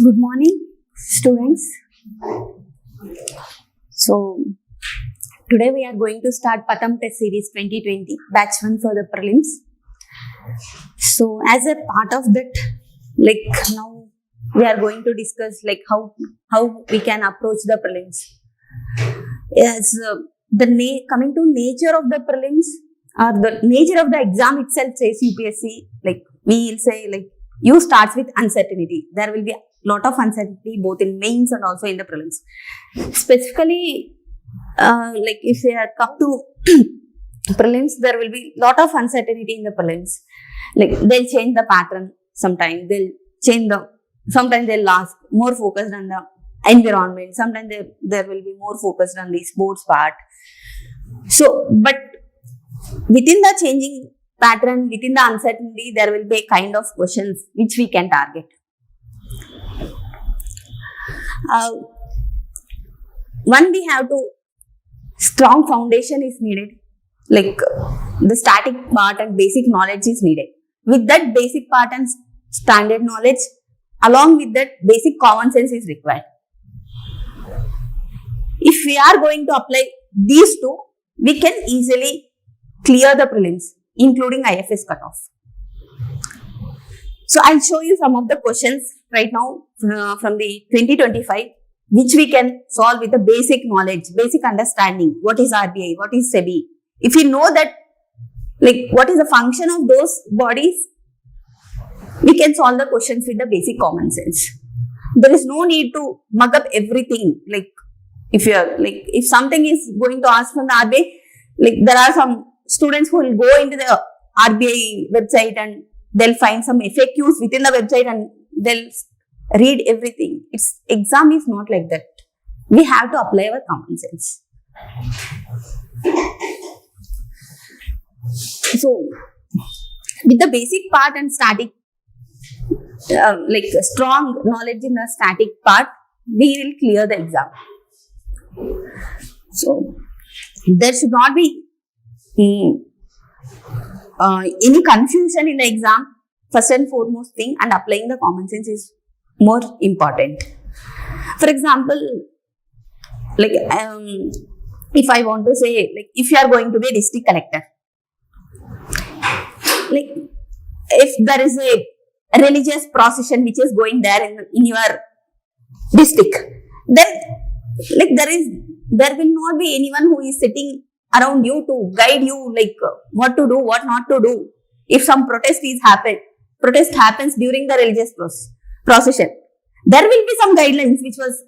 Good morning, students. So, today we are going to start Patham Test Series 2020, batch 1 for the prelims. So, as a part of that, now we are going to discuss how we can approach the prelims. As coming to nature of the prelims, or the nature of the exam itself says UPSC, we will say U starts with uncertainty. There will be a lot of uncertainty both in mains and also in the prelims. Specifically, if they are come to prelims, there will be lot of uncertainty in the prelims. They'll change the pattern sometimes. Sometimes they'll ask more focused on the environment. Sometimes there will be more focused on the sports part. So, but within the changing pattern, within the uncertainty, there will be a kind of questions which we can target. One, we have to, strong foundation is needed, the static part and basic knowledge is needed. With that basic part and standard knowledge, along with that basic common sense is required. If we are going to apply these two, we can easily clear the prelims, including IFS cutoff. So, I'll show you some of the questions right now from the 2025, which we can solve with the basic knowledge, basic understanding. What is RBI? What is SEBI? If you know that, what is the function of those bodies, we can solve the questions with the basic common sense. There is no need to mug up everything. If something is going to ask from the RBI, there are some students who will go into the RBI website and they'll find some FAQs within the website and they'll read everything. Exam is not like that. We have to apply our common sense. So, with the basic part and static, strong knowledge in the static part, we will clear the exam. So, there should not be any confusion in the exam. First and foremost thing, and applying the common sense is more important. For example, if I want to say, if you are going to be a district collector, if there is a religious procession which is going there in your district, then there will not be anyone who is sitting around you to guide you what to do, what not to do. If some protest happens during the religious procession, there will be some guidelines which was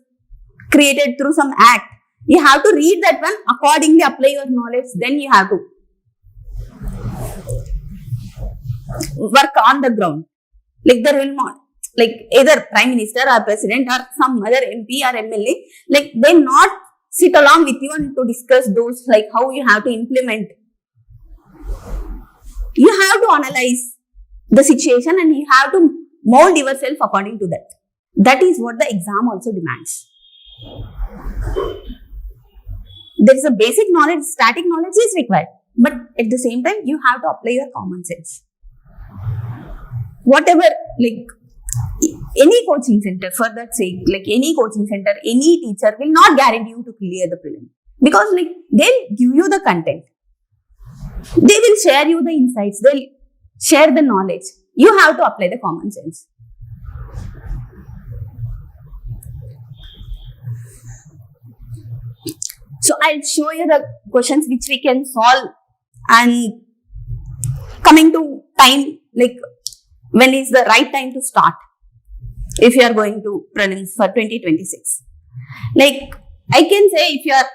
created through some act. You have to read that one, accordingly apply your knowledge, then you have to work on the ground. There will not, either Prime Minister or President or some other MP or MLA, they not sit along with you and to discuss those, how you have to implement. You have to analyze the situation and you have to mold yourself according to that. That is what the exam also demands. There is a basic knowledge, static knowledge is required, but at the same time, you have to apply your common sense. Whatever, any coaching center, for that sake, any coaching center, any teacher will not guarantee you to clear the prelim. Because they'll give you the content. They will share you the insights. They'll share the knowledge. You have to apply the common sense. So, I'll show you the questions which we can solve, and coming to time, when is the right time to start if you are going to prelims for 2026. I can say if you are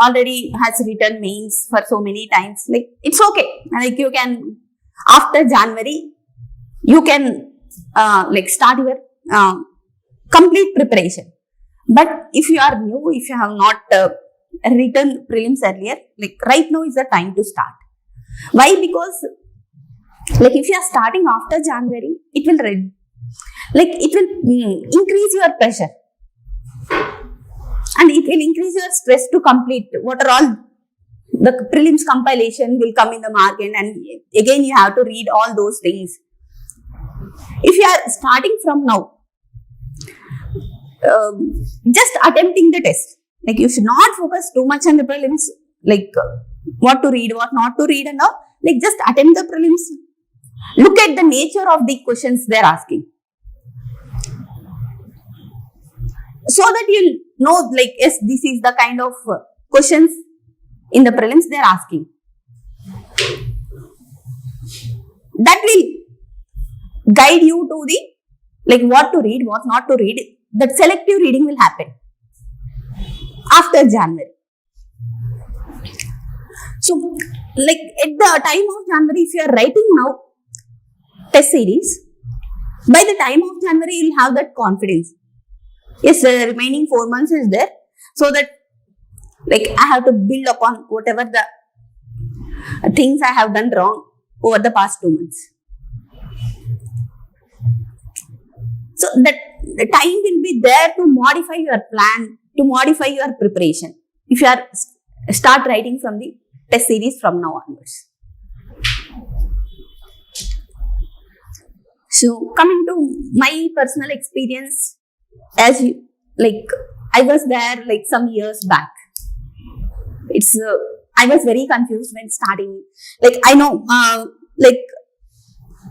already has written mains for so many times, it's okay. You can, after January, you can start your complete preparation. But if you are new, if you have not written prelims earlier, right now is the time to start. Why? Because if you are starting after January, it will increase your pressure. And it will increase your stress to complete what are all the prelims compilation will come in the market, and again you have to read all those things. If you are starting from now, just attempting the test, like you should not focus too much on the prelims, like what to read, what not to read and all. Like just attempt the prelims. Look at the nature of the questions they're asking, so that you'll know, like, yes, this is the kind of questions in the prelims they're asking. That will guide you to the, like, what to read, what not to read. That selective reading will happen after January. So, like, at the time of January, if you are writing now test series, by the time of January, you'll have that confidence. Yes, the remaining 4 months is there, so that, like, I have to build upon whatever the things I have done wrong over the past 2 months. So that the time will be there to modify your plan, to modify your preparation, if you are start writing from the test series from now onwards. So coming to my personal experience, as you, like, I was there like some years back. It's I was very confused when starting. Like, I know, like,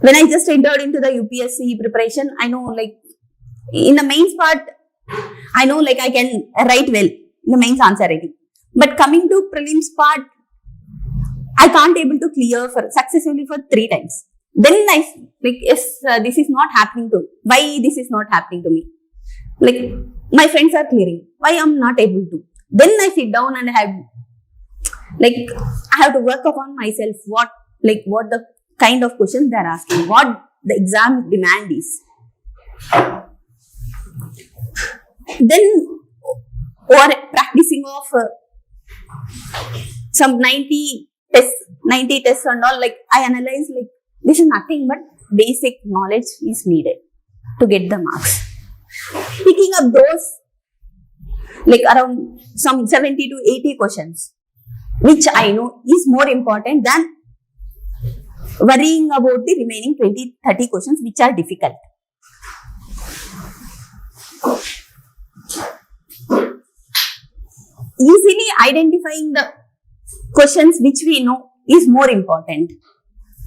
when I just entered into the UPSC preparation, I know, like, in the mains part, I know, like, I can write well in the mains answer writing. But coming to prelims part, I can't able to clear successfully for 3 times. Then I, like, yes, this is not happening to me. Why this is not happening to me? Like, my friends are clearing. Why I'm not able to? Then I sit down and I have to work upon myself. What the kind of questions they are asking, what the exam demand is. Then, or practicing of some 90 tests and all, like, I analyze, like, this is nothing but basic knowledge is needed to get the marks. Picking up those, like, around some 70 to 80 questions, which I know is more important than worrying about the remaining 20-30 questions which are difficult. Easily identifying the questions which we know is more important,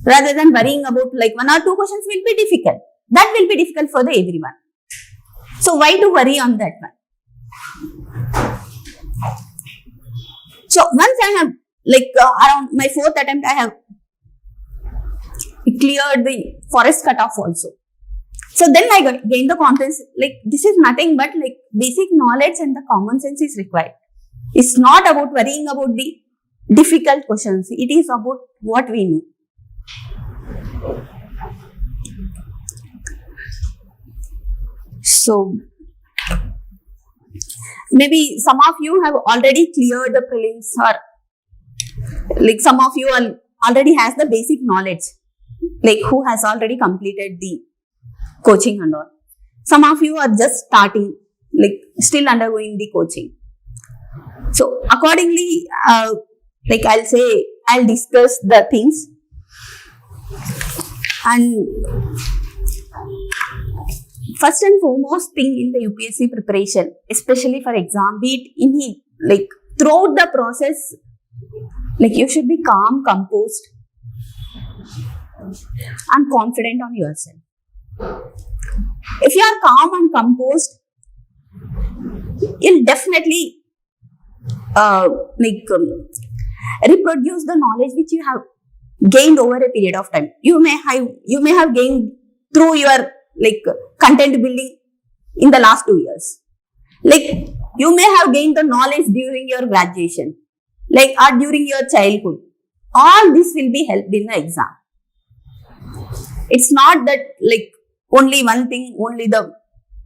rather than worrying about, like, 1 or 2 questions will be difficult. That will be difficult for everyone. So why to worry on that one? So once I have, like, around my 4th attempt, I have cleared the forest cutoff also. So then I gained the confidence, like, this is nothing but, like, basic knowledge and the common sense is required. It's not about worrying about the difficult questions. It is about what we know. So, maybe some of you have already cleared the prelims, or, like, some of you already has the basic knowledge, like, who has already completed the coaching and all. Some of you are just starting, like, still undergoing the coaching. So accordingly, like, I'll discuss the things. And first and foremost thing in the UPSC preparation, especially for exam, be it like, throughout the process, like, you should be calm, composed, and confident on yourself. If you are calm and composed, you'll definitely reproduce the knowledge which you have gained over a period of time. You may have gained through your, like, content building in the last 2 years. Like, you may have gained the knowledge during your graduation, like, or during your childhood. All this will be helped in the exam. It's not that, like, only one thing, only the,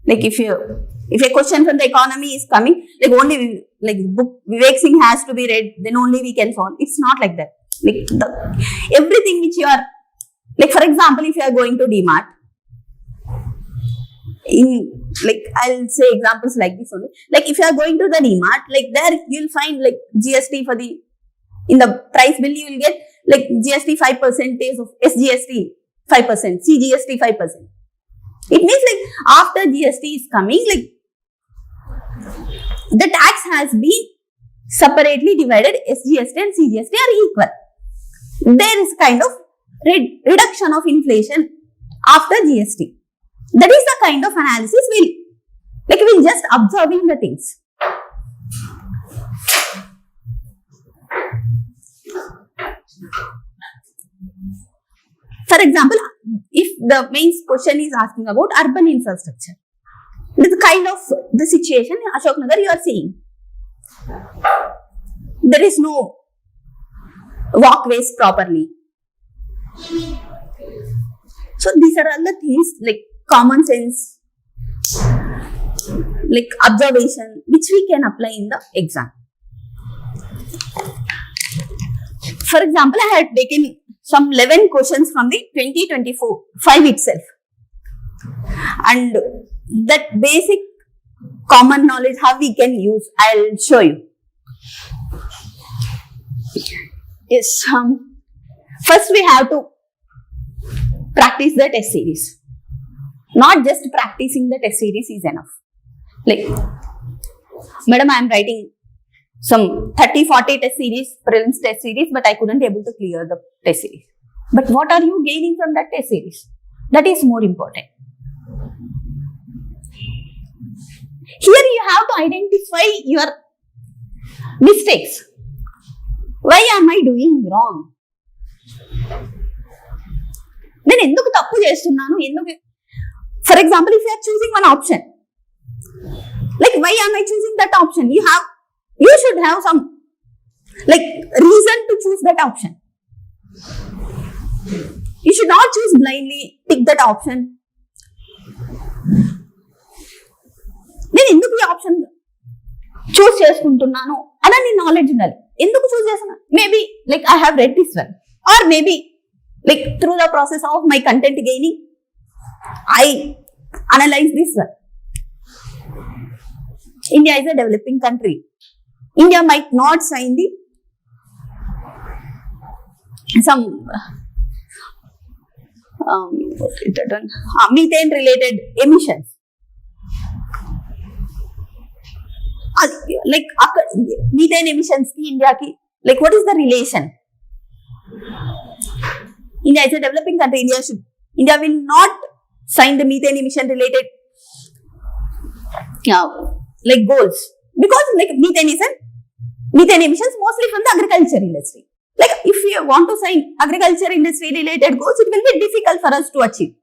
like, if a question from the economy is coming, like, only, like, book Vivek Singh has to be read, then only we can solve. It's not like that. Like, everything which you are, like, for example, if you are going to DMart, like, I'll say examples like this only. Like, if you are going to the DMart, like, there you'll find, like, GST in the price bill, you will get, like, GST 5% of SGST 5%, CGST 5%. It means like after GST is coming, like the tax has been separately divided. SGST and CGST are equal. There is kind of reduction of inflation after GST. That is the kind of analysis we'll just observing the things. For example, if the main question is asking about urban infrastructure, this kind of the situation in Ashok Nagar you are seeing. There is no walkways properly. So these are all the things like common sense, like observation, which we can apply in the exam. For example, I had taken some 11 questions from the 2024 itself. And that basic common knowledge, how we can use, I'll show you. Yes, first we have to practice the test series. Not just practicing the test series is enough. Like, madam, I am writing some 30-40 test series, prelims test series, but I couldn't able to clear the test series. But what are you gaining from that test series? That is more important. Here you have to identify your mistakes. Why am I doing wrong? నేను ఎందుకు తప్పు చేస్తున్నాను? ఎందుకు? For example, if you are choosing one option, like why am I choosing that option? You should have some like reason to choose that option. You should not choose blindly, pick that option. నేను ఎందుకు ఈ option choose చేసుకుంటున్నాను అని knowledge ఉండాలి. ఎందుకు చూస్ చేస్తున్నాను? Maybe like I have read this one, or maybe like through the process of my content gaining, I analyze this one. India is a developing country. India might not sign the some methane related emissions. Like methane emissions ki India ki, like what is the relation? India is a developing country. India will not sign the methane emission related like goals, because like methane emissions mostly from the agriculture industry. Like if you want to sign agriculture industry related goals, it will be difficult for us to achieve.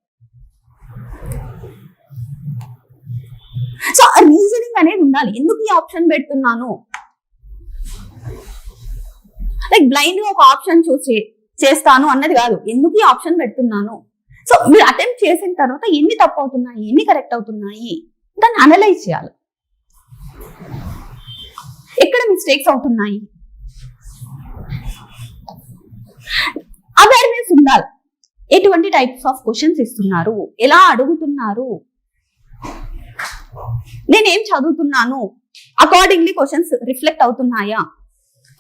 So a reasoning అనేది ఉండాలి. ఎందుకు ఈ option పెడుతున్నాను? Like blind గా ఒక option చూసి చేస్తాను అన్నది కాదు. ఎందుకు ఈ ఆప్షన్ పెడుతున్నాను? సో మీరు అటెంప్ట్ చేసిన తర్వాత ఎన్ని తప్పు అవుతున్నాయి, ఎన్ని కరెక్ట్ అవుతున్నాయి, దాన్ని అనలైజ్ చేయాలి. ఎక్కడ మిస్టేక్స్ అవుతున్నాయి, అవేర్నెస్ ఉండాలి. ఎటువంటి టైప్స్ ఆఫ్ క్వశ్చన్స్ ఇస్తున్నారు, ఎలా అడుగుతున్నారు, నేనేం చదువుతున్నాను, అకార్డింగ్లీ క్వశ్చన్స్ రిఫ్లెక్ట్ అవుతున్నాయా,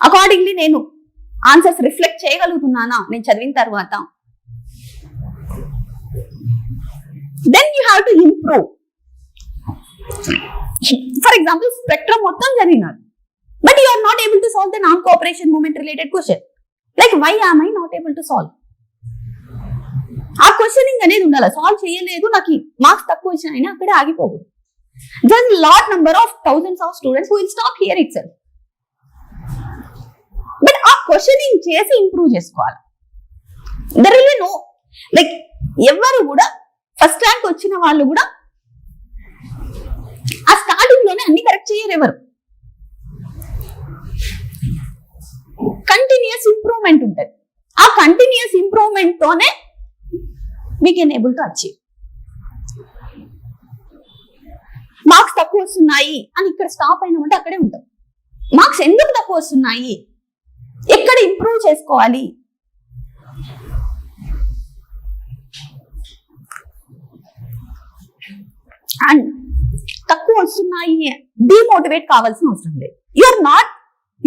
అకార్డింగ్లీ నేను ఆన్సర్స్ రిఫ్లెక్ట్ చేయగలుగుతున్నానా నేను చదివిన తర్వాత. Then you have to improve. For example spectrum మొత్తం చదివినారు, but you are not able to solve the non cooperation movement related question. Like why am I not able to solve? ఆ questioning అనేది ఉండాలి. Solve చేయలేదు, నాకు marks తక్కువ వచ్చినాయని అక్కడే ఆగిపోకూడదు. There's a lot number of thousands of students who will stop here itself. But ఆ క్వశ్చనింగ్ చేసి ఇంప్రూవ్ చేసుకోవాలి. There will be no like ఎవరు కూడా ఫస్ట్ ర్యాంక్ వచ్చిన వాళ్ళు కూడా ఆ స్టార్టింగ్ లోనే అన్ని కరెక్ట్ చేయరు. ఎవరు కంటిన్యూస్ ఇంప్రూవ్మెంట్ ఉంటుంది. ఆ కంటిన్యూస్ ఇంప్రూవ్మెంట్ తోనే we can able to achieve. Marks తక్కువ వస్తున్నాయి అని ఇక్కడ స్టాప్ అయినామంటే అక్కడే ఉంటాం. మార్క్స్ ఎందుకు తక్కువ వస్తున్నాయి, ఎక్కడ ఇంప్రూవ్ చేసుకోవాలి, అండ్ తక్కువ వస్తున్నాయి డిమోటివేట్ కావాల్సిన అవసరం లేదు.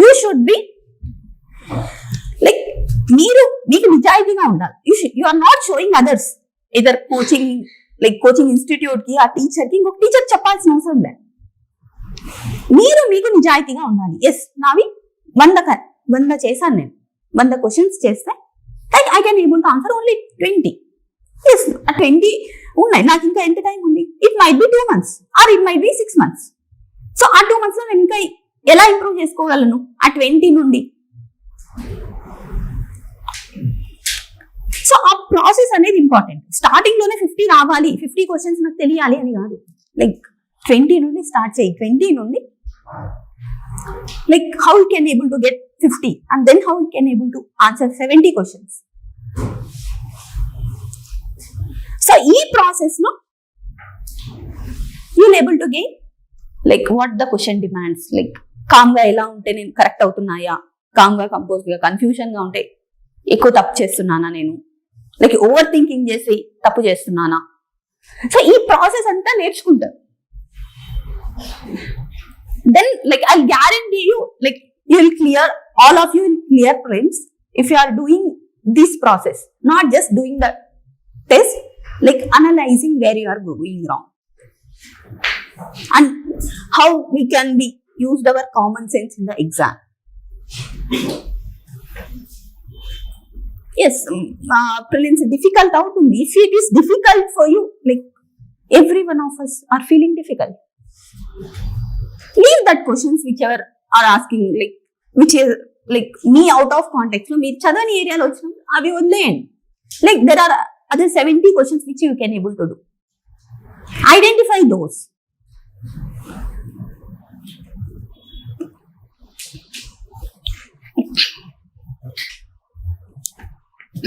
యూ షుడ్ బి లైక్ మీకు నిజాయితీగా ఉండాలి. You are not showing others either coaching like coaching institute కి ఆ టీచర్ కి ఇంకొక టీచర్ చెప్పాల్సిన అవసరం లేదు. మీరు మీకు నిజాయితీగా ఉండాలి. ఎస్, నావి 100 చేశాను, నేను 100 క్వశ్చన్స్ చేస్తే like I can able to answer only 20. Yes, 20 ఉన్నాయి, నాకు ఇంకా ఎంత టైం ఉంది? It might be 2 months or it might be 6 months. So ఆ 2 months లో నేను ఇంకా ఎలా ఇంప్రూవ్ చేసుకోగలను ఆ 20 నుండి? సో ఆ ప్రాసెస్ అనేది ఇంపార్టెంట్. స్టార్టింగ్ లోనే 50 రావాలి, 50 క్వశ్చన్స్ నాకు తెలియాలి అని కాదు. లైక్ 20 నుండి స్టార్ట్ చేయి. 20 నుండి like how you can able to get 50 and then how you can able to answer 70 questions. So ఈ ప్రాసెస్ లో you'll able to gain like what the question demands. Like calm గా ఎలా ఉంటే నేను correct అవుతున్నాయా, com గా compose గా, confusion గా ఉంటే ఎక్కువ తప్పు చేస్తున్నానా, నేను లైక్ ఓవర్ థింకింగ్ చేసి తప్పు చేస్తున్నానా. సో ఈ ప్రాసెస్ అంతా నేర్చుకుంటారు. Then like I guarantee you like you will clear, all of you will clear prelims if you are doing this process, not just doing the test, like analyzing where you are going wrong and how we can be used our common sense in the exam. Yes, prelims difficult అవుతుంది. If it is difficult for you, like every one of us are feeling difficult, leave that questions whichever are asking, like which is like me out of context లో మీరు చదవని ఏరియాలో వచ్చిన అవి వదిలేయండి. Like there are other 70 questions which you can able to do. Identify those.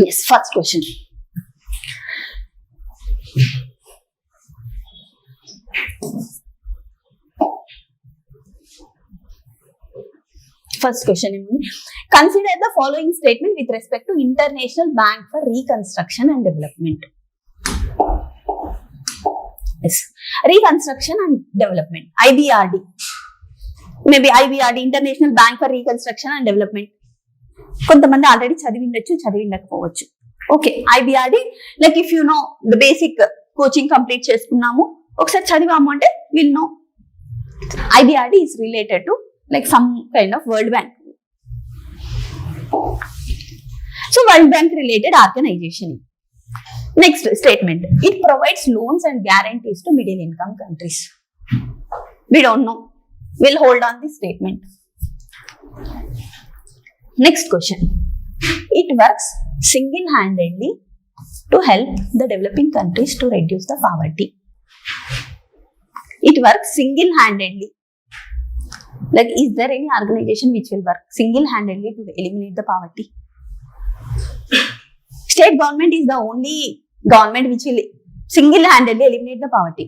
Yes, first question. First question. Consider the following statement with respect to International Bank for Reconstruction and Development. Yes. Reconstruction and Development, IBRD. Maybe IBRD, International Bank for Reconstruction and Development. కొంతమంది already చదివిండకపోవచ్చు. Okay, IBRD like if you know the basic coaching complete చేసుకున్నాము, ఒకసారి చదివాము అంటే will know IBRD is related to like some kind of World Bank. So World Bank related organization. Next statement, it provides loans and guarantees to middle income countries. We don't know, we'll hold on this statement. Next question, it works single-handedly to help the developing countries to reduce the poverty. It works single-handedly. Like, is there any organization which will work single-handedly to eliminate the poverty? State government is the only government which will single-handedly eliminate the poverty.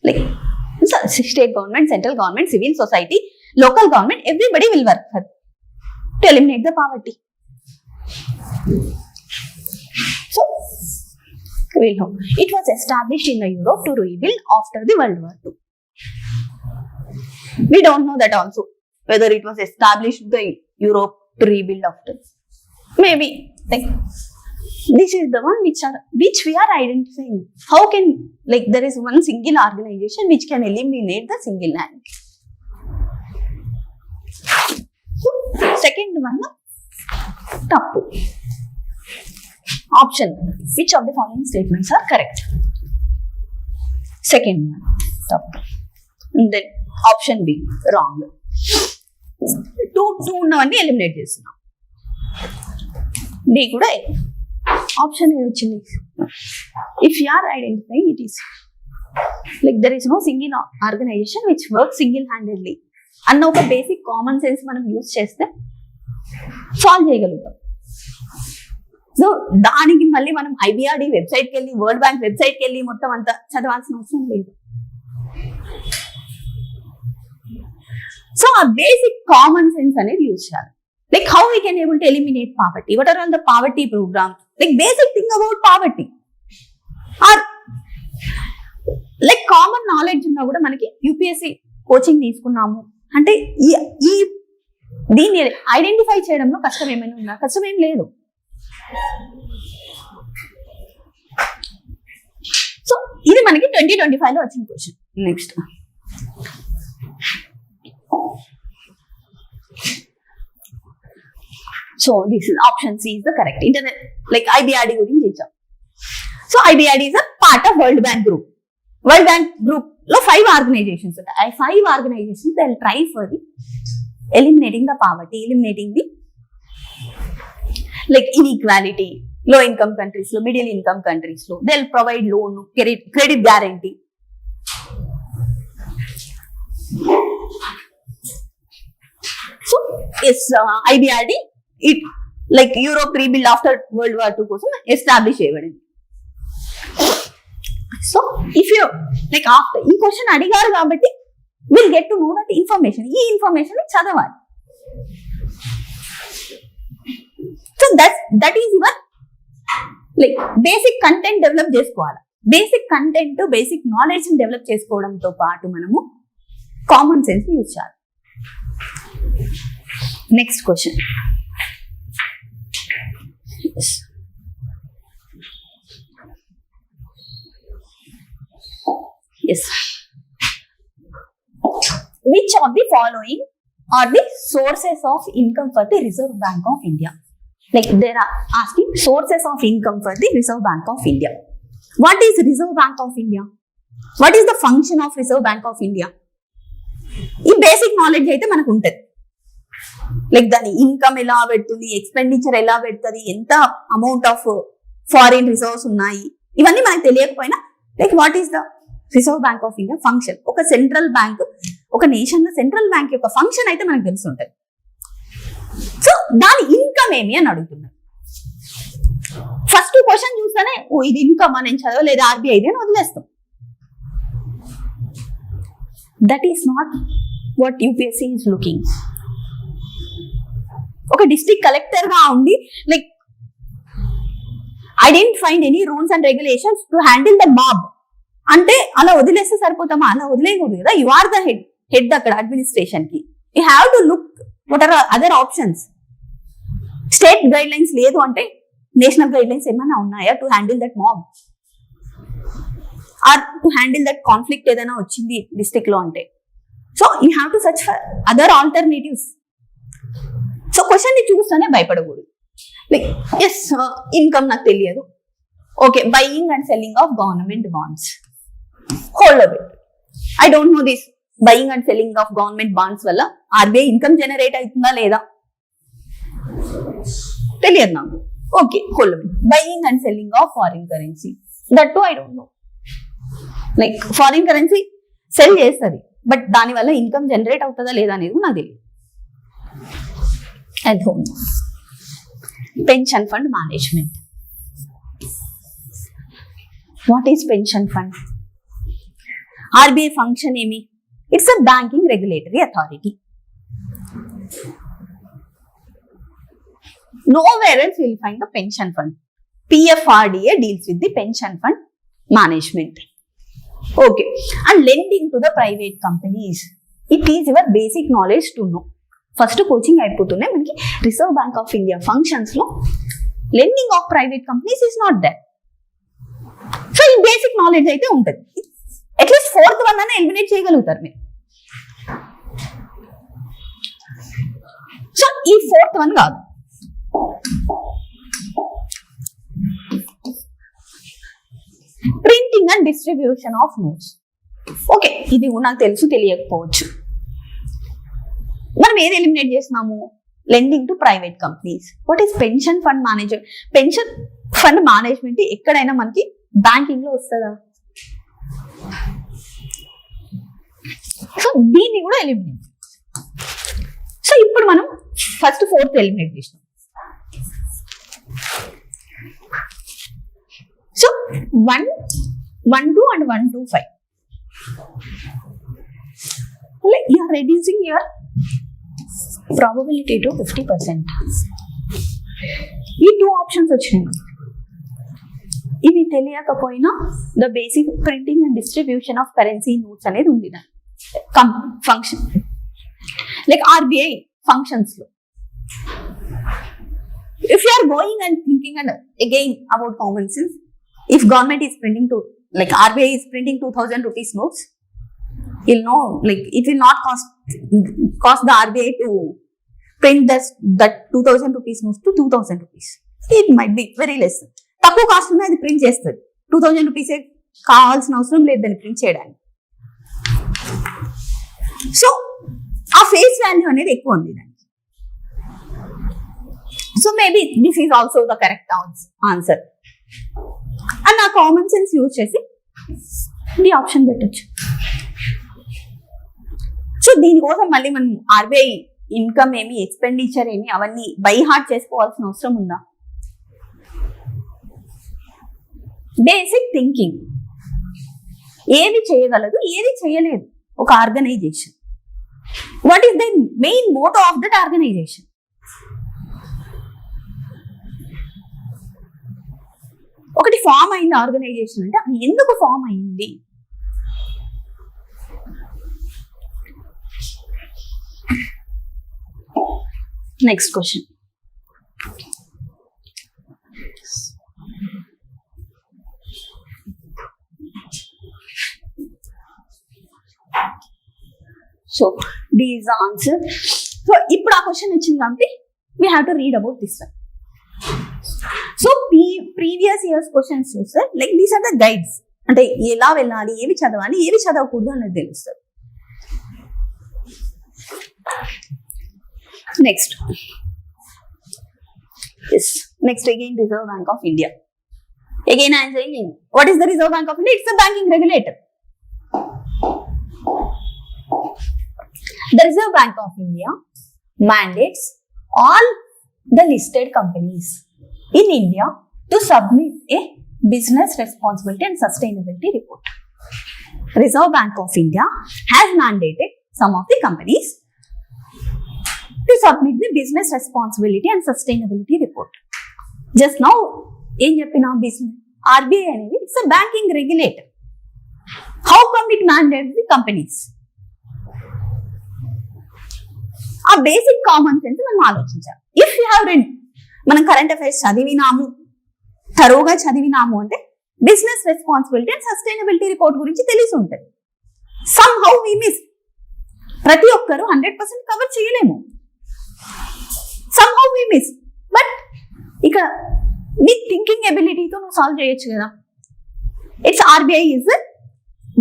Like, so state government, central government, civil society, local government, everybody will work to eliminate the poverty. So, we'll know. It was established in Europe to rebuild after the World War II. We don't know that also, whether it was established in Europe to rebuild after. Maybe, like, this is the one which we are identifying. How can, like, there is one single organization which can eliminate the single hand. Second one, tappu. Option, which of the following statements are correct? Second one, tappu. And then option B, wrong. Two ఉన్నవన్నీ eliminate చేస్తున్నాం. D కూడా option ఏ వచ్చింది? If you are identifying it is like there is no single organisation which work single handedly అన్న ఒక basic common sense మనం use చేస్తే solve చేయగలుగుతాం. సో దానికి మళ్ళీ మనం IBRD వెబ్సైట్కి వెళ్ళి, వరల్డ్ బ్యాంక్ వెబ్సైట్కి వెళ్ళి మొత్తం అంతా చదవాల్సిన అవసరం లేదు. సో ఆ బేసిక్ కామన్ సెన్స్ అనేది యూజ్ చేయాలి. Like how we can able to eliminate poverty? What are all the poverty programs? Like basic thing about poverty. Or like common knowledge ఉన్నా కూడా మనకి UPSC కోచింగ్ తీసుకున్నాము అంటే ఈ దీన్ని ఐడెంటిఫై చేయడంలో కష్టం ఏమైనా ఉందా? కష్టం ఏం లేదు. సో ఇది మనకి 2025 లో వచ్చిన question. Next so this is option C is the correct. Internet like IBRD గురించి ఇచ్చాం. So IBRD is a part of World Bank group. World Bank group లో 5 ఆర్గనైజేషన్స్ ఉంటాయి. ఆ 5 organisations they will try for the eliminating the poverty, eliminating the like inequality, low income countries lo, middle income countries lo, they'll provide loan, credit guarantee. So yes, IBRD it like Europe rebuild after World War II kosam establish cheyabadindi. So if you like after ee question adigaru kabatti we'll get to know that information. ఈ information చదవాలి. So that is your like basic content develop చేసుకోవాలి. Basic content basic knowledge develop చేసుకోవడంతో పాటు మనము common sense use చేయాలి. Next question. Yes, which of the following are the sources of income for the Reserve Bank of India? Like they are asking sources of income for the Reserve Bank of India. What is Reserve Bank of India? What is the function of Reserve Bank of India? ఈ basic knowledge అయితే మనకు ఉంటుంది. Like దాని income ఎలా పెడుతుంది, expenditure ఎలా పెడుతుంది, ఎంత అమౌంట్ ఆఫ్ ఫారిన్ రిజర్వ్స్ ఉన్నాయి, ఇవన్నీ మనకు తెలియకపోయినా like what is the reserve Bank of India function. ఒక సెంట్రల్ బ్యాంక్, ఒక నేషన్ లో సెంట్రల్ బ్యాంక్ యొక్క ఫంక్షన్ అయితే మనకు తెలిసి ఉంటుంది. సో దాని ఇన్కమ్ ఏమి అని అడుగుతున్నారు. ఫస్ట్ క్వశ్చన్ చూస్తేనే ఓ ఇది ఇన్కమ్ అని చదవలేదు ఆర్బీఐ అని వదిలేస్తాం. That is not what UPSC is looking. ఒక డిస్ట్రిక్ట్ కలెక్టర్ గా ఉండి like I don't find any rules and regulations to handle the mob అంటే అలా వదిలేస్తే సరిపోతామా? అలా వదిలేయకూడదు కదా. యు ఆర్ ద హెడ్ అక్కడ అడ్మినిస్ట్రేషన్ కి. You have to look what are other options. State guidelines లేదు అంటే నేషనల్ గైడ్ లైన్స్ ఏమైనా ఉన్నాయా to handle that mob or to handle that conflict ఏదైనా వచ్చింది డిస్ట్రిక్ట్ లో అంటే. So you have to search for other alternatives. So question ని చూస్తేనే భయపడకూడదు. లైక్ ఎస్ ఇన్కమ్ నాకు తెలియదు, okay buying and selling of government bonds, hold a bit. I don't no this buying and selling of government bonds వల్ల RBI income generate అవుతుందా లేదా తెలియదు నాకు. Okay hold a bit. Buying and selling of foreign currency, that to I don't know. Like foreign currency cell చేస్తుంది but దాని వల్ల income generate అవుతుందా లేదా అనేది నాకు తెలియదు. at home. Pension fund management. What is pension fund? RBI function emi? It's a banking regulatory authority. Nowhere else will find the pension fund. PFRDA deals with the pension fund management. Okay. And lending to the private companies. It is your basic knowledge to know. First coaching అయిపోతున్నాయి మనకి. Reserve Bank of India functions లో lending of private companies is not that. So ఈ basic knowledge అయితే ఉంటుంది. At least 4th one అనే eliminate చేయగలుగుతారు మీరు. So ఈ 4th వన్ కాదు. Printing and distribution of notes. Okay ఇది నాకు తెలుసు తెలియకపోవచ్చు. మనం ఏది ఎలిమినేట్ చేస్తున్నాము? Lending to private companies. What is pension fund management? Pension fund management ఎక్కడైనా మనకి బ్యాంకింగ్ లో వస్తుందా? సో దీన్ని కూడా ఎలిమినేట్. సో ఇప్పుడు మనం ఫస్ట్ 4th ఎలిమినేట్ చేసినాం. So 112 and 125. You are reducing your probability to 50%. ఈ 2 ఆప్షన్స్ వచ్చినాయి. ఇవి తెలియకపోయినా the basic printing and distribution of currency notes అనేది ఉంది ఫంక్షన్ లైక్ ఆర్బీఐ ఫంక్షన్స్ లో. If you are going and thinking and again about common sense, if government is printing like RBI is printing 2000 rupees notes, you'll know like it will not cost the RBI to print that 2000 rupees notes to 2000 rupees. It might be very less. తక్కువ cost ఉన్న అది print చేస్తుంది. 2000 రూపీసే కావాల్సిన అవసరం లేదు దాన్ని print చేయడానికి. సో ఆ ఫేస్ వాల్యూ అనేది ఎక్కువ ఉంది దానికి. So maybe this is also the correct answer. And నా కామన్ సెన్స్ యూజ్ చేసి ది ఆప్షన్ పెట్టచ్చు. సో దీనికోసం మళ్ళీ మనం ఆర్బీఐ ఇన్కమ్ ఏమి, ఎక్స్పెండిచర్ ఏమి, అవన్నీ బై హార్ట్ చేసుకోవాల్సిన అవసరం ఉందా? బేసిక్ థింకింగ్, ఏది చేయగలదు, ఏది చేయలేదు ఒక organisation, what is the main motto of that organisation. ఒకటి ఫామ్ అయింది ఆర్గనైజేషన్ అంటే అది ఎందుకు ఫామ్ అయింది? Next question. So these answer. So ఇప్పుడు ఆ క్వశ్చన్ వచ్చింది కాబట్టి we have to read about this one. So previous years questions చూస్తే like these are the guides, అంటే ఎలా వెళ్ళాలి, ఏవి చదవాలి, ఏవి చదవకూడదు అనేది తెలుస్తుంది. Next again Reserve Bank of India. Again I'm saying what is the reserve Bank of India? It's the banking regulator. The Reserve Bank of India mandates all the listed companies in India to submit a business responsibility and sustainability report. Reserve Bank of India has mandated some of the companies to submit the business responsibility and sustainability report. Just now, in Japan, RBI anyway, it's a banking regulator. How come it mandates the companies? ఆ basic common sense మనం ఆలోచించాలి. If you have read, మనం current affairs చదివినాము, తరువుగా చదివినాము అంటే business responsibility and sustainability report గురించి తెలిసి ఉంటుంది. Somehow we miss. ప్రతి ఒక్కరు 100% కవర్ చేయలేము. Somehow we miss. But ఇక నీ థింకింగ్ ఎబిలిటీతో నువ్వు సాల్వ్ చేయొచ్చు కదా. It's RBI is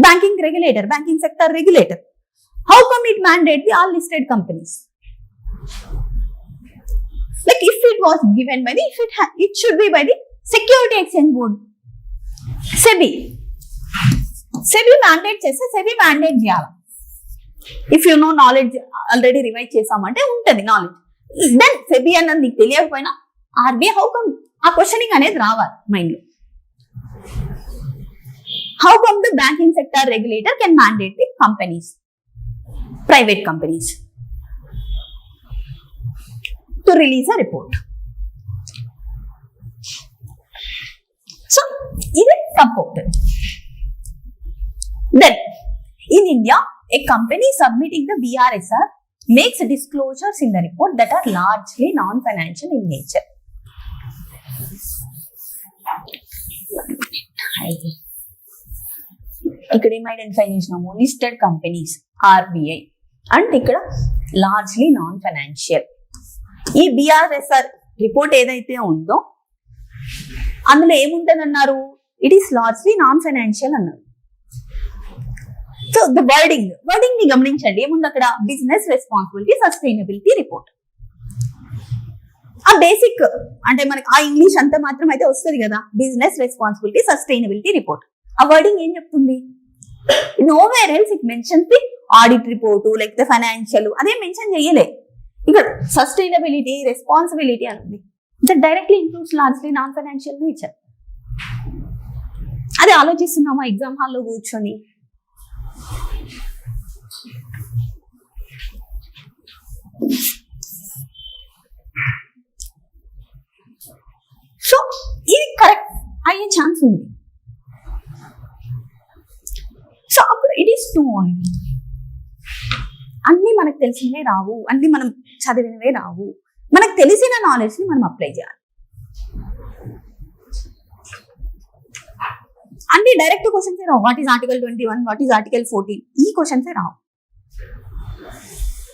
banking regulator, banking sector regulator. How come it mandates the all listed companies? Like if it was given by the, it should be by the Security Exchange Board, SEBI. SEBI mandate చేస్తే SEBI mandate చేయాలి. If you know knowledge already revise చేసామంటే ఉంటుంది knowledge. Then SEBI అన్నది నీకు తెలియకపోయినా RBI how come ఆ questioning అనేది రావాలి మైండ్ లో. How come the banking sector regulator can mandate the companies, private companies, to release a report? So, even supported. Then, in India, a company submitting the BRSR makes disclosures in the report that are largely non-financial in nature. ఇక్కడ ఏం identify చేసినాము? Listed companies, RBI, and ఇక్కడ largely non financial. ఈ బిఆర్ఎస్ఆర్ report ఏదైతే ఉందో అందులో ఏముంటుంది అన్నారు? It is largely non financial అన్నారు. సో ద వర్డింగ్ ని గమనించండి. ఏముంది అక్కడ? Business responsibility, sustainability report. ఆ బేసిక్ అంటే మనకి ఆ ఇంగ్లీష్ అంతా మాత్రం అయితే వస్తుంది కదా, బిజినెస్ రెస్పాన్సిబిలిటీ, సస్టైనబిలిటీ రిపోర్ట్. ఆ వర్డింగ్ ఏం చెప్తుంది? Nowhere else it mentions the audit report, లేకపోతే ఫైనాన్షియల్, అదే మెన్షన్ చేయలే. ఇక్కడ సస్టైనబిలిటీ, రెస్పాన్సిబిలిటీ అని that directly includes largely non financial nature. అది ఆలోచిస్తున్నామా ఎగ్జామ్ హాల్లో కూర్చొని? సో ఇది కరెక్ట్ అయ్యే ఛాన్స్ ఉంది. సో అప్పుడు ఇట్ ఈస్ టూ ఓన్లీ. అన్ని మనకు తెలిసినవే రావు, అన్ని మనం చదివినవే రావు. మనకు తెలిసిన నాలెడ్జ్ ని మనం అప్లై చేయాలి. అన్ని direct questions Rao. What is article 21, what is article 14, ఈ క్వశ్చన్స్ రావు.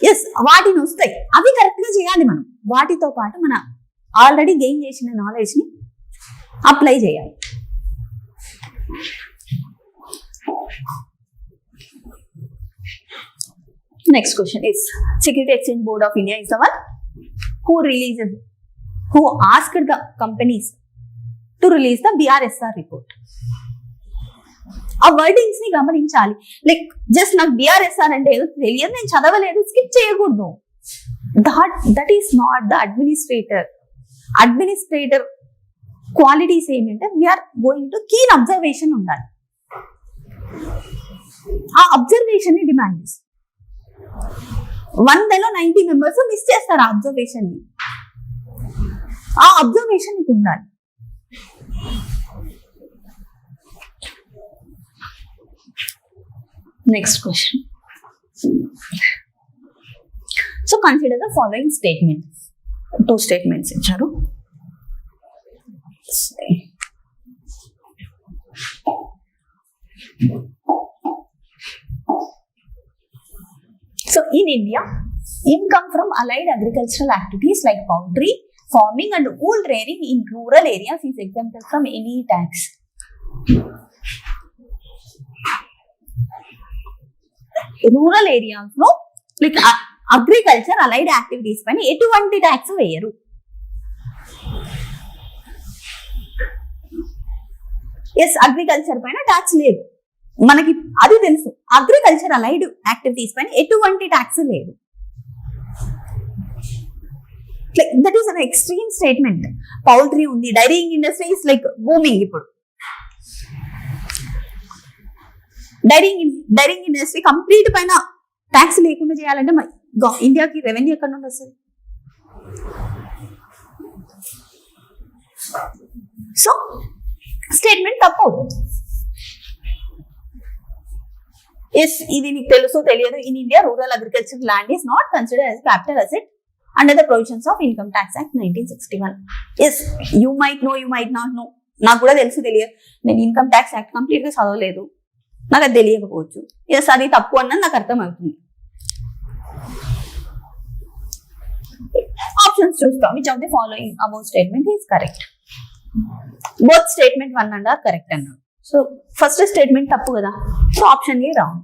ఎస్, వాటిని వస్తాయి, అవి కరెక్ట్ గా చేయాలి మనం. వాటితో పాటు మన ఆల్రెడీ గెయిన్ చేసిన నాలెడ్జ్ ని అప్లై చేయాలి. Next question is, Security Exchange Board of India is the one who asked the companies to release the BRSR report. ఆ వర్డింగ్స్ ని గమనించాలి. లైక్ జస్ట్ నాకు BRSR అంటే ఏదో తెలియదు, నేను చదవలేదు, స్కిప్ చేయకూడదు. That is not the administrator qualities ఏమంటే we're going to keen observation ఉండాలి. ఆ అబ్జర్వేషన్ ని డిమాండ్ చేస్తుంది. 100లో 90 మెంబర్స్ మిస్ చేస్తారు ఆ అబ్జర్వేషన్ ని. ఆ అబ్జర్వేషన్ నీకు ఉండాలి. Next question. So consider the following statement. 2 statements ఇచ్చారు. So in India, income from allied agricultural activities like poultry, farming and wool rearing in rural areas is exempted from any tax. Rural areas లో like agriculture allied activities పైన ఎటువంటి tax వేయరు. Yes, agriculture పైన tax లేదు, మనకి అది తెలుసు. Agriculture allied activities పైన ఎటువంటి ట్యాక్స్ లేదు. That is an extreme statement. Poultry ఉంది, dairying industry is like booming. ఇప్పుడు డైరింగ్ ఇండస్ట్రీ కంప్లీట్ పైన ట్యాక్స్ లేకుండా చేయాలంటే ఇండియాకి రెవెన్యూ ఎక్కడ నుండి వస్తుంది? సో స్టేట్మెంట్ తప్పు అవుతుంది. ఎస్, ఇది నీకు తెలుసు తెలియదు. In India rural agriculture land is not considered as capital asset under the provisions of income tax act 1961. Yes, you might know, you might not know. నాకు కూడా తెలుసు తెలియదు, నేను ఇన్కమ్ ట్యాక్స్ యాక్ట్ కంప్లీట్ గా చదవలేదు, నాకు అది తెలియకపోవచ్చు. ఎస్, అది తప్పు అన్నది నాకు అర్థమవుతుంది. ఆప్షన్స్ చూస్తాం. Which of the following above statement is correct? Both statement 1 and are correct అన్నాడు. సో ఫస్ట్ స్టేట్మెంట్ తప్పు కదా, so option A wrong.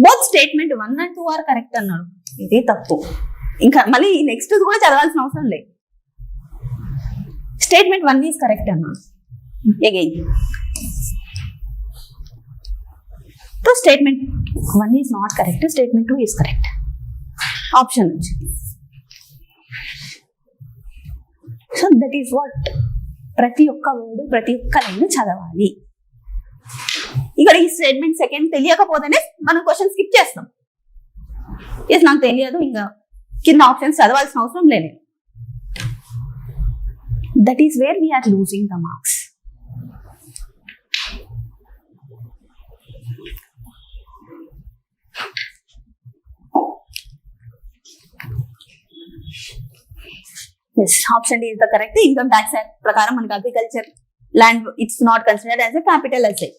Both statement 1 and 2 are correct అన్నాడు, ఇది తప్పు. ఇంకా మళ్ళీ నెక్స్ట్ కూడా చదవాల్సిన అవసరం లేదు. స్టేట్మెంట్ 1 ఈజ్ కరెక్ట్ అన్నాడు again. So statement 1 is not correct, statement 2 is correct. Option వచ్చింది. సో దట్ ఈస్ వాట్, ప్రతి ఒక్క వర్డ్ ప్రతి ఒక్క లైన్ చదవాలి. ఇక్కడ ఈ స్టేట్మెంట్ సెకండ్ తెలియకపోతేనే మనం క్వశ్చన్ స్కిప్ చేస్తాం. ఎస్, నాకు తెలియదు, ఇంకా కింద ఆప్షన్స్ చదవాల్సిన అవసరం లేదు. That is where we are losing the marks. Option is the correct. Income tax act ప్రకారం మనకి agriculture land it's not considered as a capital asset.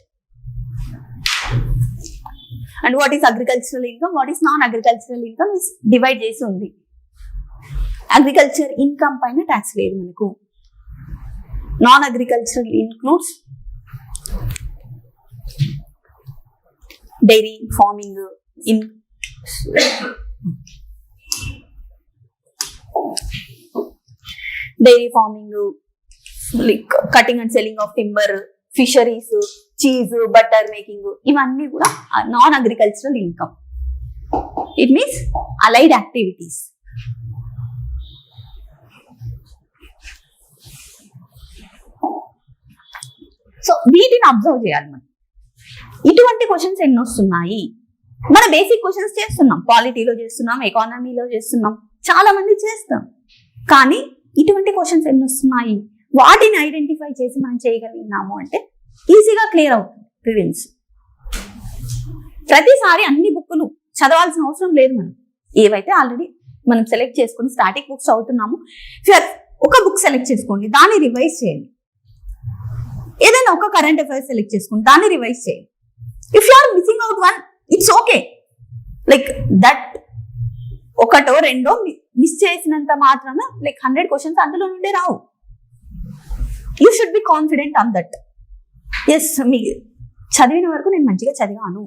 And what is agricultural income, what is non agricultural income is divide చేసి ఉంది. Agriculture income పైన tax లేదు మనకు. Non agricultural includes dairy farming, dairy farming, like cutting and selling of timber, fisheries, cheese, butter making, ఇవన్నీ కూడా non agricultural income. It means allied activities. So వీటిని observe చేయాలి మనం. ఇటువంటి క్వశ్చన్స్ ఎన్ని వస్తున్నాయి? మన బేసిక్ క్వశ్చన్స్ చేస్తున్నాం, పాలిటీలో చేస్తున్నాం, ఎకానమీలో చేస్తున్నాం, చాలా మంది చేస్తాం. కానీ ఇటువంటి క్వశ్చన్స్ ఎన్ని వస్తున్నాయి, వాటిని ఐడెంటిఫై చేసి మనం చేయగలిగినాము అంటే ఈజీగా క్లియర్ అవుతుంది ప్రిలిమ్స్. ప్రతిసారి అన్ని బుక్కులు చదవాల్సిన అవసరం లేదు. మనం ఏవైతే ఆల్రెడీ మనం సెలెక్ట్ చేసుకుని స్టాటిక్ బుక్స్ చదువుతున్నాము, ఒక బుక్ సెలెక్ట్ చేసుకోండి, దాన్ని రివైజ్ చేయండి. ఏదైనా ఒక కరెంట్ అఫైర్స్ సెలెక్ట్ చేసుకుని దాన్ని రివైజ్ చేయి. If you are missing out one, it's okay. Like that ఒకటో రెండో మిస్ చేసినంత మాత్రాన లైక్ 100 క్వశ్చన్స్ అందులో నుండే రావు. You should be confident on that. Yes, మీ చదివిన వరకు నేను మంచిగా చదివాను.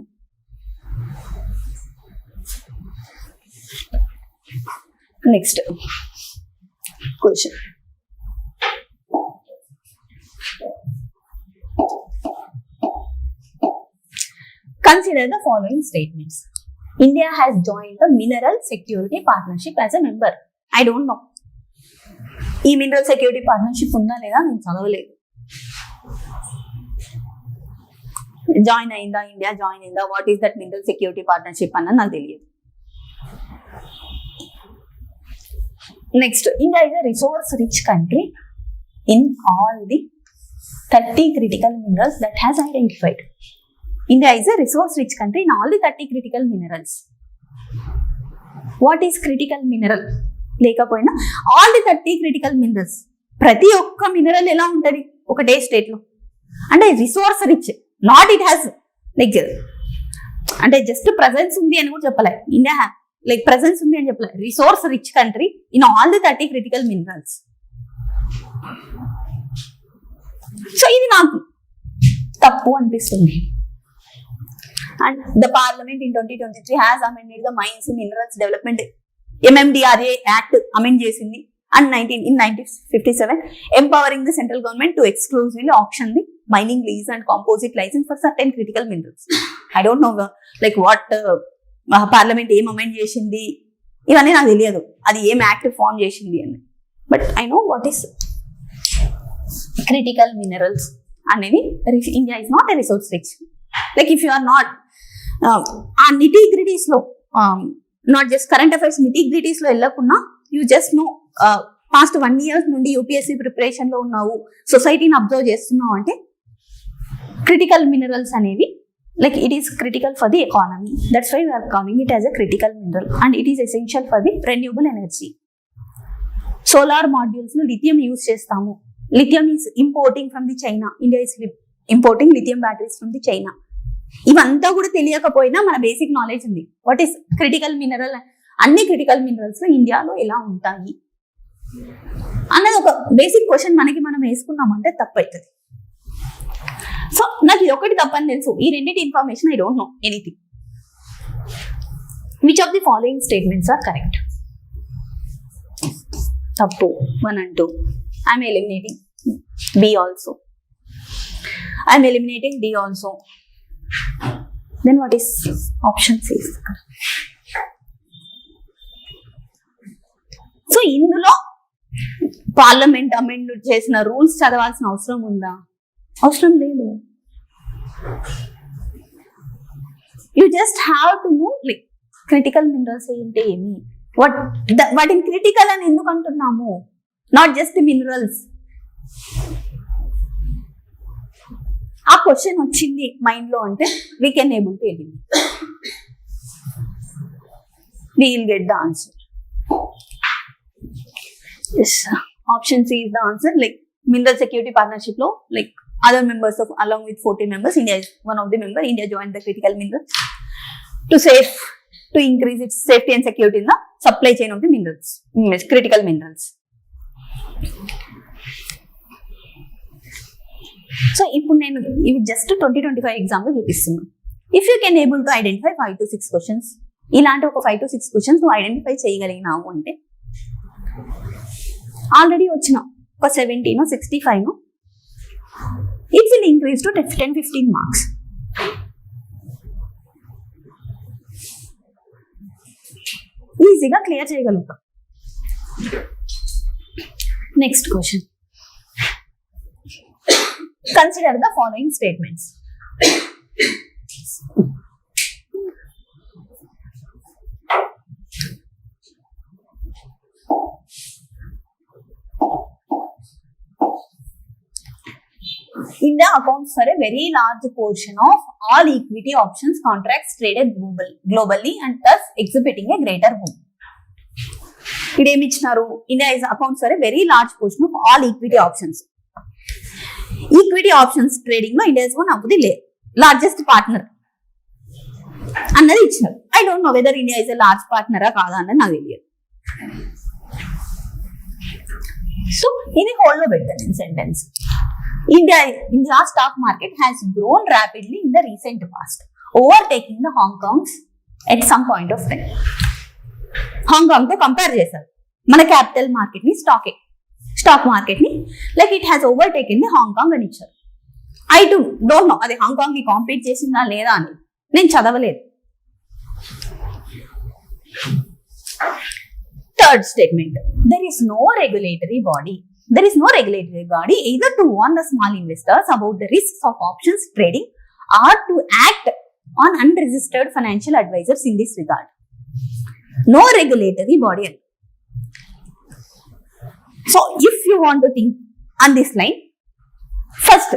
Next question. Consider the following statements. India has joined the Mineral Security Partnership as a member. I don't know. ఈ మినరల్ సెక్యూరిటీ పార్ట్నర్షిప్ ఉందా లేదా నేను చదవలేదు. జాయిన్ అయిందా, ఇండియా జాయిన్ అయిందా, what is that mineral security partnership అన్నది నాకు తెలియదు. Next, India is a resource rich country in all the 30 critical minerals that has identified. India is a resource rich country in all the 30 critical minerals. What is critical mineral? లేకపోయినా all the 30 critical minerals, ప్రతి ఒక్క mineral ఎలా ఉంటుంది ఒకటే state లో అంటే resource rich, not it has like అంటే just presence ఉంది అని కూడా చెప్పలే. ఇండియా లైక్ ప్రెసెన్స్ ఉంది అని చెప్పలే. Resource rich country in all the 30 critical minerals. So ఇది నాకు తప్పు అనిపిస్తుంది. And the Parliament in 2023 has amended the Mines Minerals Development MMDRA Act amend చేసింది and 1957 empowering the central government to exclusively auction the mining lease and composite license for certain critical minerals. I don't know like what Parliament ఏం amend చేసింది ఇవన్నీ నాకు తెలియదు, అది ఏం act form చేసింది అని. But I know what is critical minerals అనేది. India is not a resource rich. Like if you are not ఆ నిటీగ్రిటీస్ లో, not just current affairs nitty gritties లో వెళ్ళకుండా you just know past 1 year నుండి UPSC preparation లో ఉన్నావు, సొసైటీని observe చేస్తున్నావు అంటే క్రిటికల్ మినరల్స్ అనేవి like it is critical for the economy. That's why we are calling it as a critical mineral and it is essential for the renewable energy. Solar modules లో lithium use చేస్తాము. Lithium is importing from the China. India is importing lithium batteries from the China. ఇవంతా కూడా తెలియకపోయినా మన basic knowledge ఉంది. What is critical mineral, అన్ని critical minerals లో ఇండియాలో ఎలా ఉంటాయి అన్నది ఒక బేసిక్ క్వశ్చన్ మనకి మనం వేసుకున్నామంటే తప్పు అవుతుంది. సో నాకు ఇది ఒకటి తప్పని తెలుసు, ఈ రెండింటి information I don't know anything. Which of the following statements are correct? తప్పు 1 and 2. I'm eliminating B also. I'm eliminating D also. Then what is option C? So ఇందులో పార్లమెంట్ అమెండ్ చేసిన రూల్స్ చదవాల్సిన అవసరం ఉందా? అవసరం లేదు. You just have to know like critical minerals ఏంటి, ఏమి, వాటిని క్రిటికల్ అని ఎందుకు అంటున్నాము, నాట్ జస్ట్ మినరల్స్. ఆ క్వశ్చన్ వచ్చింది మైండ్ లో అంటే we can able to eliminate, we will get the answer. Option C is the answer. Like mineral security partnership లో like other members of along with 14 members, India is one of the member. India joined the critical minerals to increase its safety and security in the supply chain of the minerals, critical minerals. So ఇప్పుడు నేను ఇవి just 2025 exam లో చూపిస్తున్నాను. If you can able to identify 5 to 6 questions, ఇలాంటి ఒక 5 to 6 questions నువ్వు identify చేయగలిగినావు అంటే already వచ్చిన ఒక 70 or 65 it will increase to 10-15 marks. ఈజీగా క్లియర్ చేయగలుగుతాం. Next question. Consider the following statements. India accounts for a very large portion of all equity options contracts traded globally and thus exhibiting a greater boom. ఇదేమి ఇచ్చినారు? India is accounts for a very large portion of all equity options. Equity options trading లో India is one of the largest partner అన్నది ఇచ్చినారు. I don't know whether India is a large పార్ట్నరా కాదా అన్నది నాకు తెలియదు. సో ఇది hold లో పెట్టాను sentence. India stock market has grown rapidly in the recent past, overtaking the Hong Kong's at some point of time. Hong Kong తో compare చేశారు మన క్యాపిటల్ మార్కెట్ ని, స్టాక్ మార్కెట్ ని, like it has overtaken the Hong Kong అని ఇచ్చారు. I don't no అది Hong Kong ని compete చేసిందా లేదా అని నేను చదవలేదు. Third statement, there is no regulatory body either to warn the small investors about the risks of options trading or to act on unregistered financial advisors in this regard. No regulatory body. So if you want to think on this line, first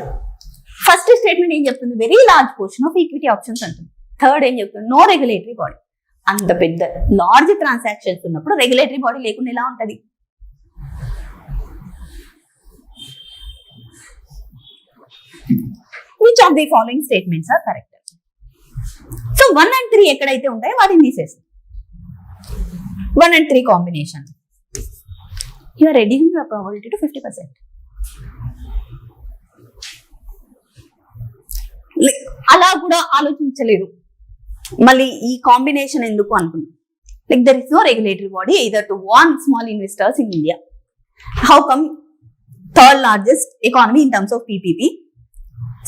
statement ఏం చెప్తుంది, very large portion of equity options అంటుంది. Third ఏం చెప్తుంది, no regulatory body. అంత పెద్ద large transactions ఉన్నప్పుడు regulatory body లేకుండా ఎలా ఉంటది? Which of the following statements are correct? So 1 and 3 ఎక్కడైతే ఉంటాయో వాటిని తీసేస్తాం. 1 and 3 combination. You are reducing your probability to 50%. అలా కూడా ఆలోచించలేదు, మళ్ళీ ఈ కాంబినేషన్ ఎందుకు అనుకున్నాం. Like there is no regulatory body either to warn small investors in India. How come third largest economy in terms of PPP,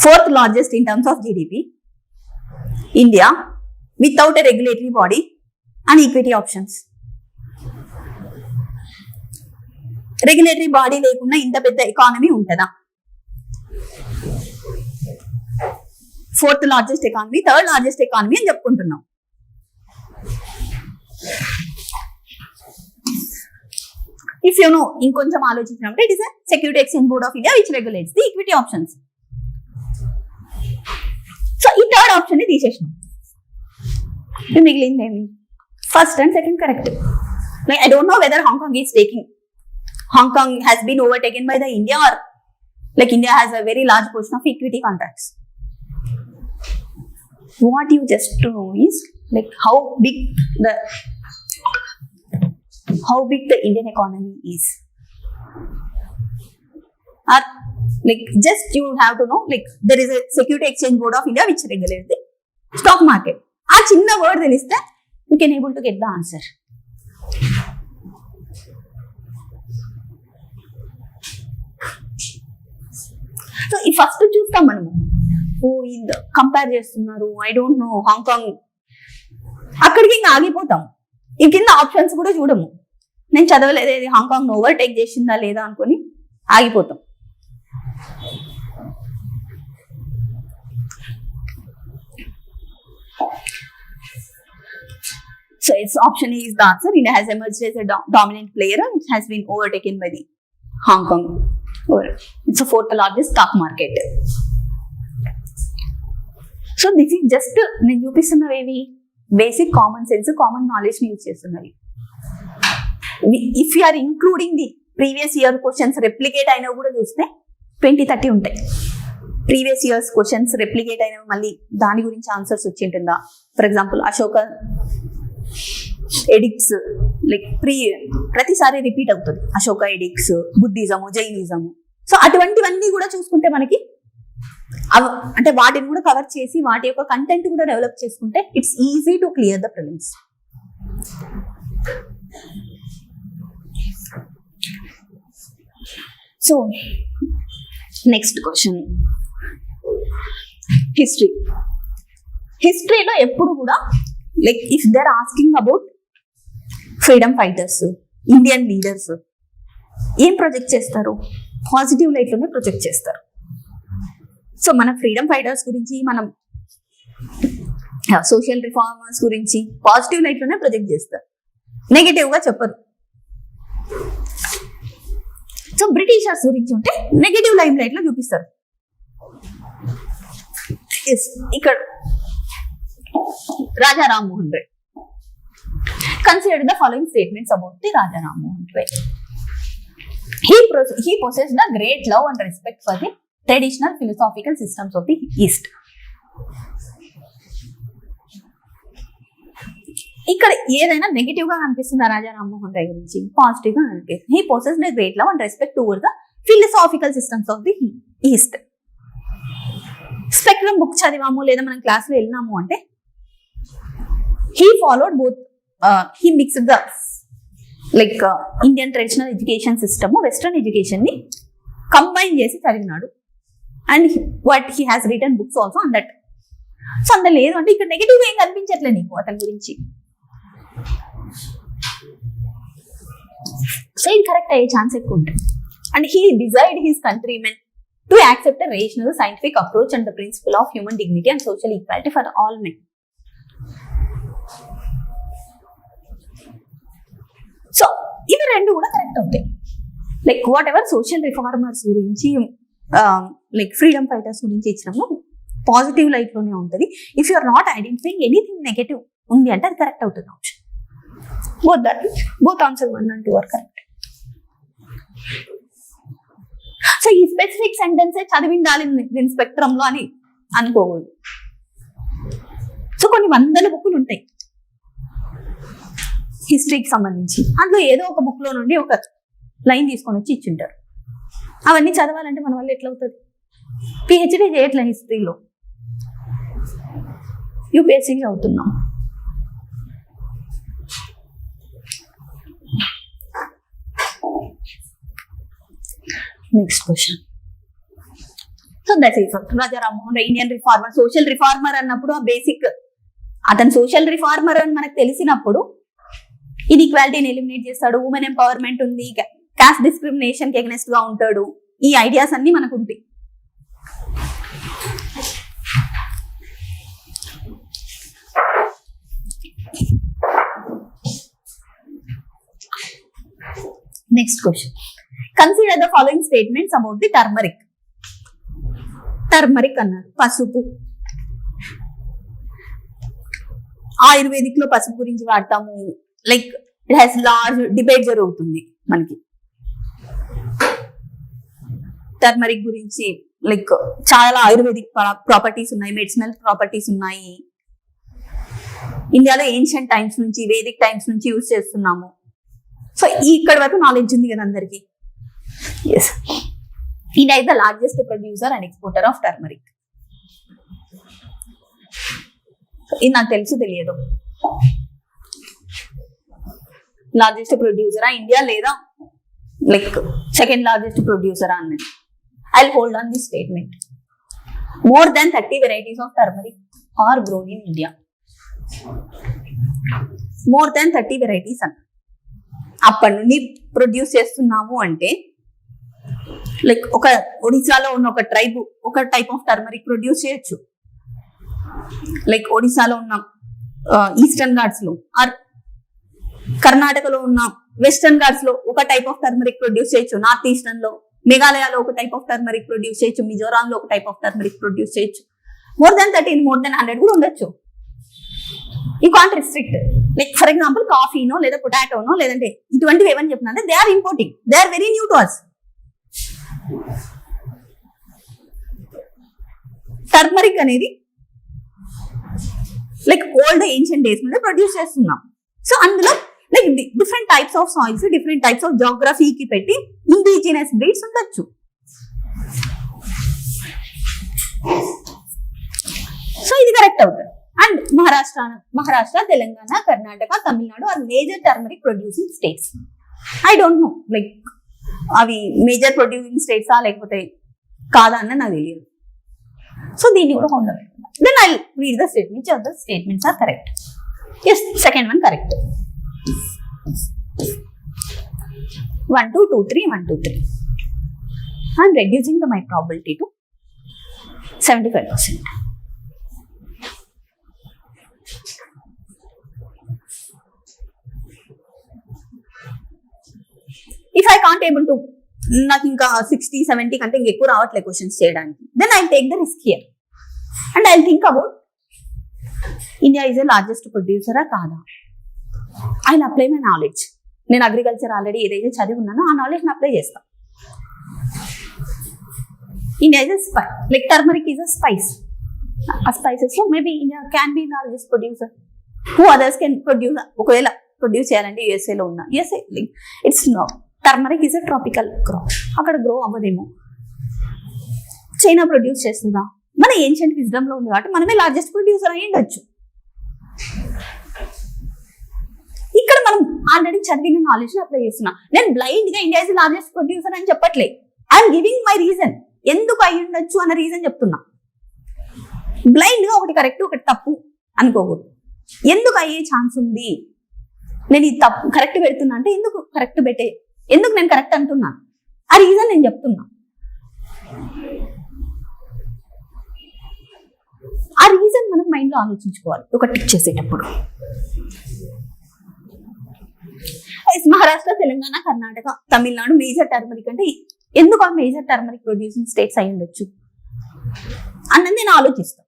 fourth largest in terms of GDP, India, without a regulatory body and equity options? Regulatory body లేకుండా ఇంత పెద్ద economy ఉంటుందా? Fourth largest economy, third largest economy అని చెప్పుకుంటున్నాం. If you no, ఇంకొంచెం ఆలోచించినప్పుడు it is a security exchange board of India which regulates the equity options. So ఈ third option ని తీసేసినాం. మిగిలింది ఏమి? First and second correct. Like I don't know weather Hong Kong is taking, Hong Kong has been overtaken by the India, or like India has a very large portion of equity contracts. What you just to know is like how big the Indian economy is, or like just you have to know like there is a Security Exchange Board of India which regulates the stock market. ఆ చిన్న word తెలిస్తే you can able to get the answer. So ఈ first చూస్తాం మనము, ఓ ఇది compare చేస్తున్నారు, I don't no Hong Kong, అక్కడికి ఇంకా ఆగిపోతాం. ఈ కింద ఆప్షన్స్ కూడా చూడము, నేను చదవలేదు ఇది హాంకాంగ్ ఓవర్టేక్ చేసిందా లేదా అనుకొని ఆగిపోతాం. So its option is the answer. India has emerged as a dominant player and it has been overtaken by the Hong Kong. It's the fourth largest stock market. So this is just నేను చూపిస్తున్నవి basic common sense, common knowledge ని use చేస్తున్నవి. If you are including the previous year questions replicate అయినవి కూడా చూస్తే 20-30 ఉంటాయి. Previous years questions replicate అయినవి మళ్ళీ దాని గురించి ఆన్సర్స్ వచ్చి ఉంటుందా? For example Ashoka edicts, like ప్రతిసారి రిపీట్ అవుతుంది. అశోక ఎడిక్స్, బుద్ధిజము, జైనిజము. సో అటువంటివన్నీ కూడా చూసుకుంటే మనకి అంటే వాటిని కూడా కవర్ చేసి వాటి యొక్క కంటెంట్ కూడా డెవలప్ చేసుకుంటే it's easy to clear the prelims. So next question, హిస్టరీలో ఎప్పుడు కూడా like if they are asking about freedom fighters, Indian leaders, ఏం ప్రొజెక్ట్ చేస్తారు? పాజిటివ్ లైట్ లోనే ప్రొజెక్ట్ చేస్తారు. సో మన ఫ్రీడమ్ ఫైటర్స్ గురించి, మనం సోషల్ రిఫార్మర్స్ గురించి పాజిటివ్ లైట్ లోనే ప్రొజెక్ట్ చేస్తారు, నెగటివ్ గా చెప్పరు. సో బ్రిటిషర్స్ గురించి ఉంటే నెగటివ్ లైమ్ లైట్ లో చూపిస్తారు. ఇక్కడ Raja Rammohan Roy. Consider the following statements about the Raja Ram Mohan Roy. He possessed a great love and respect for the traditional philosophical systems of the east. ఇక్కడ ఏదైనా negative గా కనిపిస్తుందా రాజా రామ్మోహన్ రాయ్ గురించి? పాజిటివ్ గా కనిపిస్తుంది. He possessed a great love and respect towards the philosophical systems of the East. Spectrum book చదివాము లేదా మనం క్లాస్ లో వెళ్ళినాము అంటే he followed both, he mixed the like Indian traditional education system western education ని combine చేసి చదివినాడు. And what he has return books also on that. So అంత లేదు అంటే ఇక్కడ నెగిటివ్ ఏం కనిపించట్లే నీకు అతని గురించి. సో ఇది కరెక్ట్ అయ్యే ఛాన్స్ ఎక్కువ ఉంటుంది. And he desired his countrymen to accept a rational scientific approach and the principle of human dignity and social equality for all men. So ఇవి రెండు కూడా కరెక్ట్ అవుతాయి. Like whatever social reformers గురించి like freedom fighters గురించి ఇచ్చినాము positive light లోనే ఉంటుంది. If you are not identifying anything negative ఉంది అంటే అది కరెక్ట్ అవుతుంది option. both answer 1 and 2 are correct. సో ఈ స్పెసిఫిక్ సెంటెన్స్ చదివిండాలి నేను స్పెక్ట్రమ్ లో అని అనుకోకూడదు. సో కొన్ని వందల బుక్లు ఉంటాయి హిస్టరీకి సంబంధించి, అందులో ఏదో ఒక బుక్ లో నుండి ఒక లైన్ తీసుకొని వచ్చి ఇచ్చింటారు. అవన్నీ చదవాలంటే మన వల్ల ఎట్లా అవుతుంది? పిహెచ్డీ చేయట్లే హిస్టరీలో, యూపీఎస్సీ చదువుతున్నాం. Next question. So that is Raja Rammohan Roy Indian reformer. Social reformer అన్నప్పుడు ఆ బేసిక్ అతను సోషల్ రిఫార్మర్ అని మనకు తెలిసినప్పుడు ఇన్ఈక్వాలిటీని ఎలిమినేట్ చేస్తాడు, ఉమెన్ ఎంపవర్మెంట్ ఉంది, కాస్ట్ డిస్క్రిమినేషన్ కి అగెన్స్ట్ గా ఉంటాడు. ఈ ఐడియాస్ అన్ని మనకు ఉంటాయి. Next question. Consider the following statements about the turmeric. Turmeric అన్నారు పసుపు. ఆయుర్వేదిక్ లో పసుపు గురించి వాడతాము. Like it has large debate జరుగుతుంది మనకి టర్మరిక్ గురించి. లైక్ చాలా ఆయుర్వేదిక్ ప్రాపర్టీస్ ఉన్నాయి, మెడిసినల్ ప్రాపర్టీస్ ఉన్నాయి. ఇండియాలో ఏన్షియంట్ టైమ్స్ నుంచి, వేదిక్ టైమ్స్ నుంచి యూజ్ చేస్తున్నాము. సో ఇక్కడ వరకు నాలెడ్జ్ ఉంది కదా అందరికి. Yes, India is the largest producer and exporter of turmeric. ఇది నాకు తెలుసు తెలియదు. లార్జెస్ట్ ప్రొడ్యూసరా ఇండియా లేదా లైక్ సెకండ్ లార్జెస్ట్ ప్రొడ్యూసరా అన్నది. I will hold on this statement. More than 30 varieties of turmeric are grown in India. More than 30 varieties అన్న అప్పటి నుండి ప్రొడ్యూస్ చేస్తున్నాము అంటే లైక్ ఒక ఒడిశాలో ఉన్న ఒక ట్రైబ్ ఒక టైప్ ఆఫ్ టర్మరిక్ ప్రొడ్యూస్ చేయొచ్చు. లైక్ ఒడిశాలో ఉన్న ఈస్టర్న్ ఘాట్స్ లో ఆర్ కర్ణాటకలో ఉన్న వెస్టర్న్ ఘాట్స్ లో ఒక టైప్ ఆఫ్ టర్మరిక్ ప్రొడ్యూస్ చేయొచ్చు. నార్త్ ఈస్టర్న్ లో మేఘాలయలో ఒక టైప్ ఆఫ్ టర్మరిక్ ప్రొడ్యూస్ చేయొచ్చు. మిజోరాం లో ఒక టైప్ ఆఫ్ టర్మరిక్ ప్రొడ్యూస్ చేయొచ్చు. మోర్ దాన్ 30, మోర్ దాన్ 100 కూడా ఉండొచ్చు. You can't restrict. Like for example కాఫీనో లేదా పొటాటోనో లేదంటే ఇటువంటివి ఏమని చెప్పినా they are importing, they are very new to us. Turmeric అనేది లైక్ ఓల్డ్ ఏన్షియంట్ డేస్ నుండి ప్రొడ్యూస్ చేస్తున్నాం. సో అందులో like different types of soils, different types of జోగ్రఫీకి పెట్టి ఇండిజినస్ బ్రీడ్స్ ఉండొచ్చు. సో ఇది కరెక్ట్ అవుతుంది. And Maharashtra, Telangana, Karnataka, Tamil Nadu are major turmeric producing states. I don't know like అవి మేజర్ ప్రొడ్యూసింగ్ స్టేట్సా లేకపోతే కాదా అన్న నాకు తెలియదు. సో దీన్ని కూడా ఉండదు. Then I read the statements. Of the statements are correct. Yes, second one correct. 1 2 2 3 1 2 3. I'm reducing my probability to 75%. If I can't able to, నాకు ఇంకా 60 70 కంటే ఇంకా ఎక్కువ రావట్లేదు క్వశ్చన్స్ చేయడానికి, then I'll take the risk here and I'll think about India is the largest producer కాదా. I'll apply my knowledge. నేను agriculture already ఏదైతే చదివి ఉన్నానో ఆ నాలెడ్జ్ని అప్లై చేస్తాను. India is a spice. Like turmeric is a spice. A spices. So maybe India can be the largest producer. Who others can produce? ఒకవేళ produce చేయాలంటే యూఎస్ఏలో ఉన్న USA like it's no turmeric is a tropical crop, అక్కడ grow అవ్వదేమో. China produce చేస్తుందా? మన ancient wisdom లో ఉంది కాబట్టి మనమే లార్జెస్ట్ ప్రొడ్యూసర్ అయి ఉండొచ్చు. ఇక్కడ మనం ఆల్రెడీ చదివిన నాలెడ్జ్ అప్లై చేస్తున్నా. నేను బ్లైండ్ గా ఇండియా ఇస్ లార్జెస్ట్ ప్రొడ్యూసర్ అని చెప్పట్లే. ఐఎమ్ గివింగ్ మై రీజన్, ఎందుకు అయి ఉండొచ్చు అన్న రీజన్ చెప్తున్నా. బ్లైండ్ గా ఒకటి కరెక్ట్ ఒకటి తప్పు అనుకోకూడదు. ఎందుకు అయ్యే ఛాన్స్ ఉంది, నేను ఇది తప్పు కరెక్ట్ పెడుతున్నా అంటే ఎందుకు కరెక్ట్ పెట్టే, ఎందుకు నేను కరెక్ట్ అంటున్నా ఆ రీజన్ నేను చెప్తున్నా. ఆ రీజన్ మనం మైండ్ లో ఆలోచించుకోవాలి ఒక టిక్ చేసేటప్పుడు. మహారాష్ట్ర, తెలంగాణ, కర్ణాటక, తమిళనాడు మేజర్ టర్మరిక్ అంటే ఎందుకు ఆ మేజర్ టర్మరిక్ ప్రొడ్యూసింగ్ స్టేట్స్ అయి ఉండొచ్చు అన్నది నేను ఆలోచిస్తాను.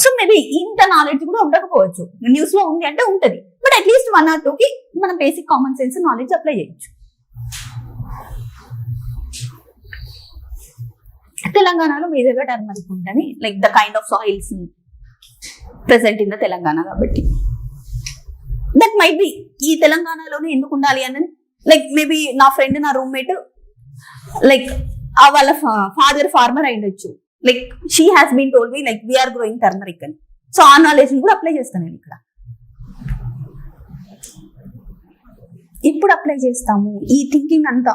సో మేబీ ఇంత నాలెడ్జ్ కూడా ఉండకపోవచ్చు, న్యూస్ లో ఉంది అంటే ఉంటది, బట్ అట్లీస్ట్ 1 or 2కి మనం basic common sense knowledge apply చేయొచ్చు. తెలంగాణలో మేజర్ గా టర్మరిక్ ఉంటుంది, like the kind of soils present in the Telangana కాబట్టి దట్ మైట్ బి ఈ తెలంగాణలోనే ఎందుకు ఉండాలి అన్నది. లైక్ మేబీ నా ఫ్రెండ్, నా రూమ్మేట్ లైక్ వాళ్ళ ఫాదర్ ఫార్మర్ అయి ఉండొచ్చు, like she has been told me like we're growing turmeric అని. సో ఆ నాలెడ్జ్ కూడా అప్లై చేస్తాను నేను ఇక్కడ. ఇప్పుడు అప్లై చేస్తాము ఈ థింకింగ్ అంతా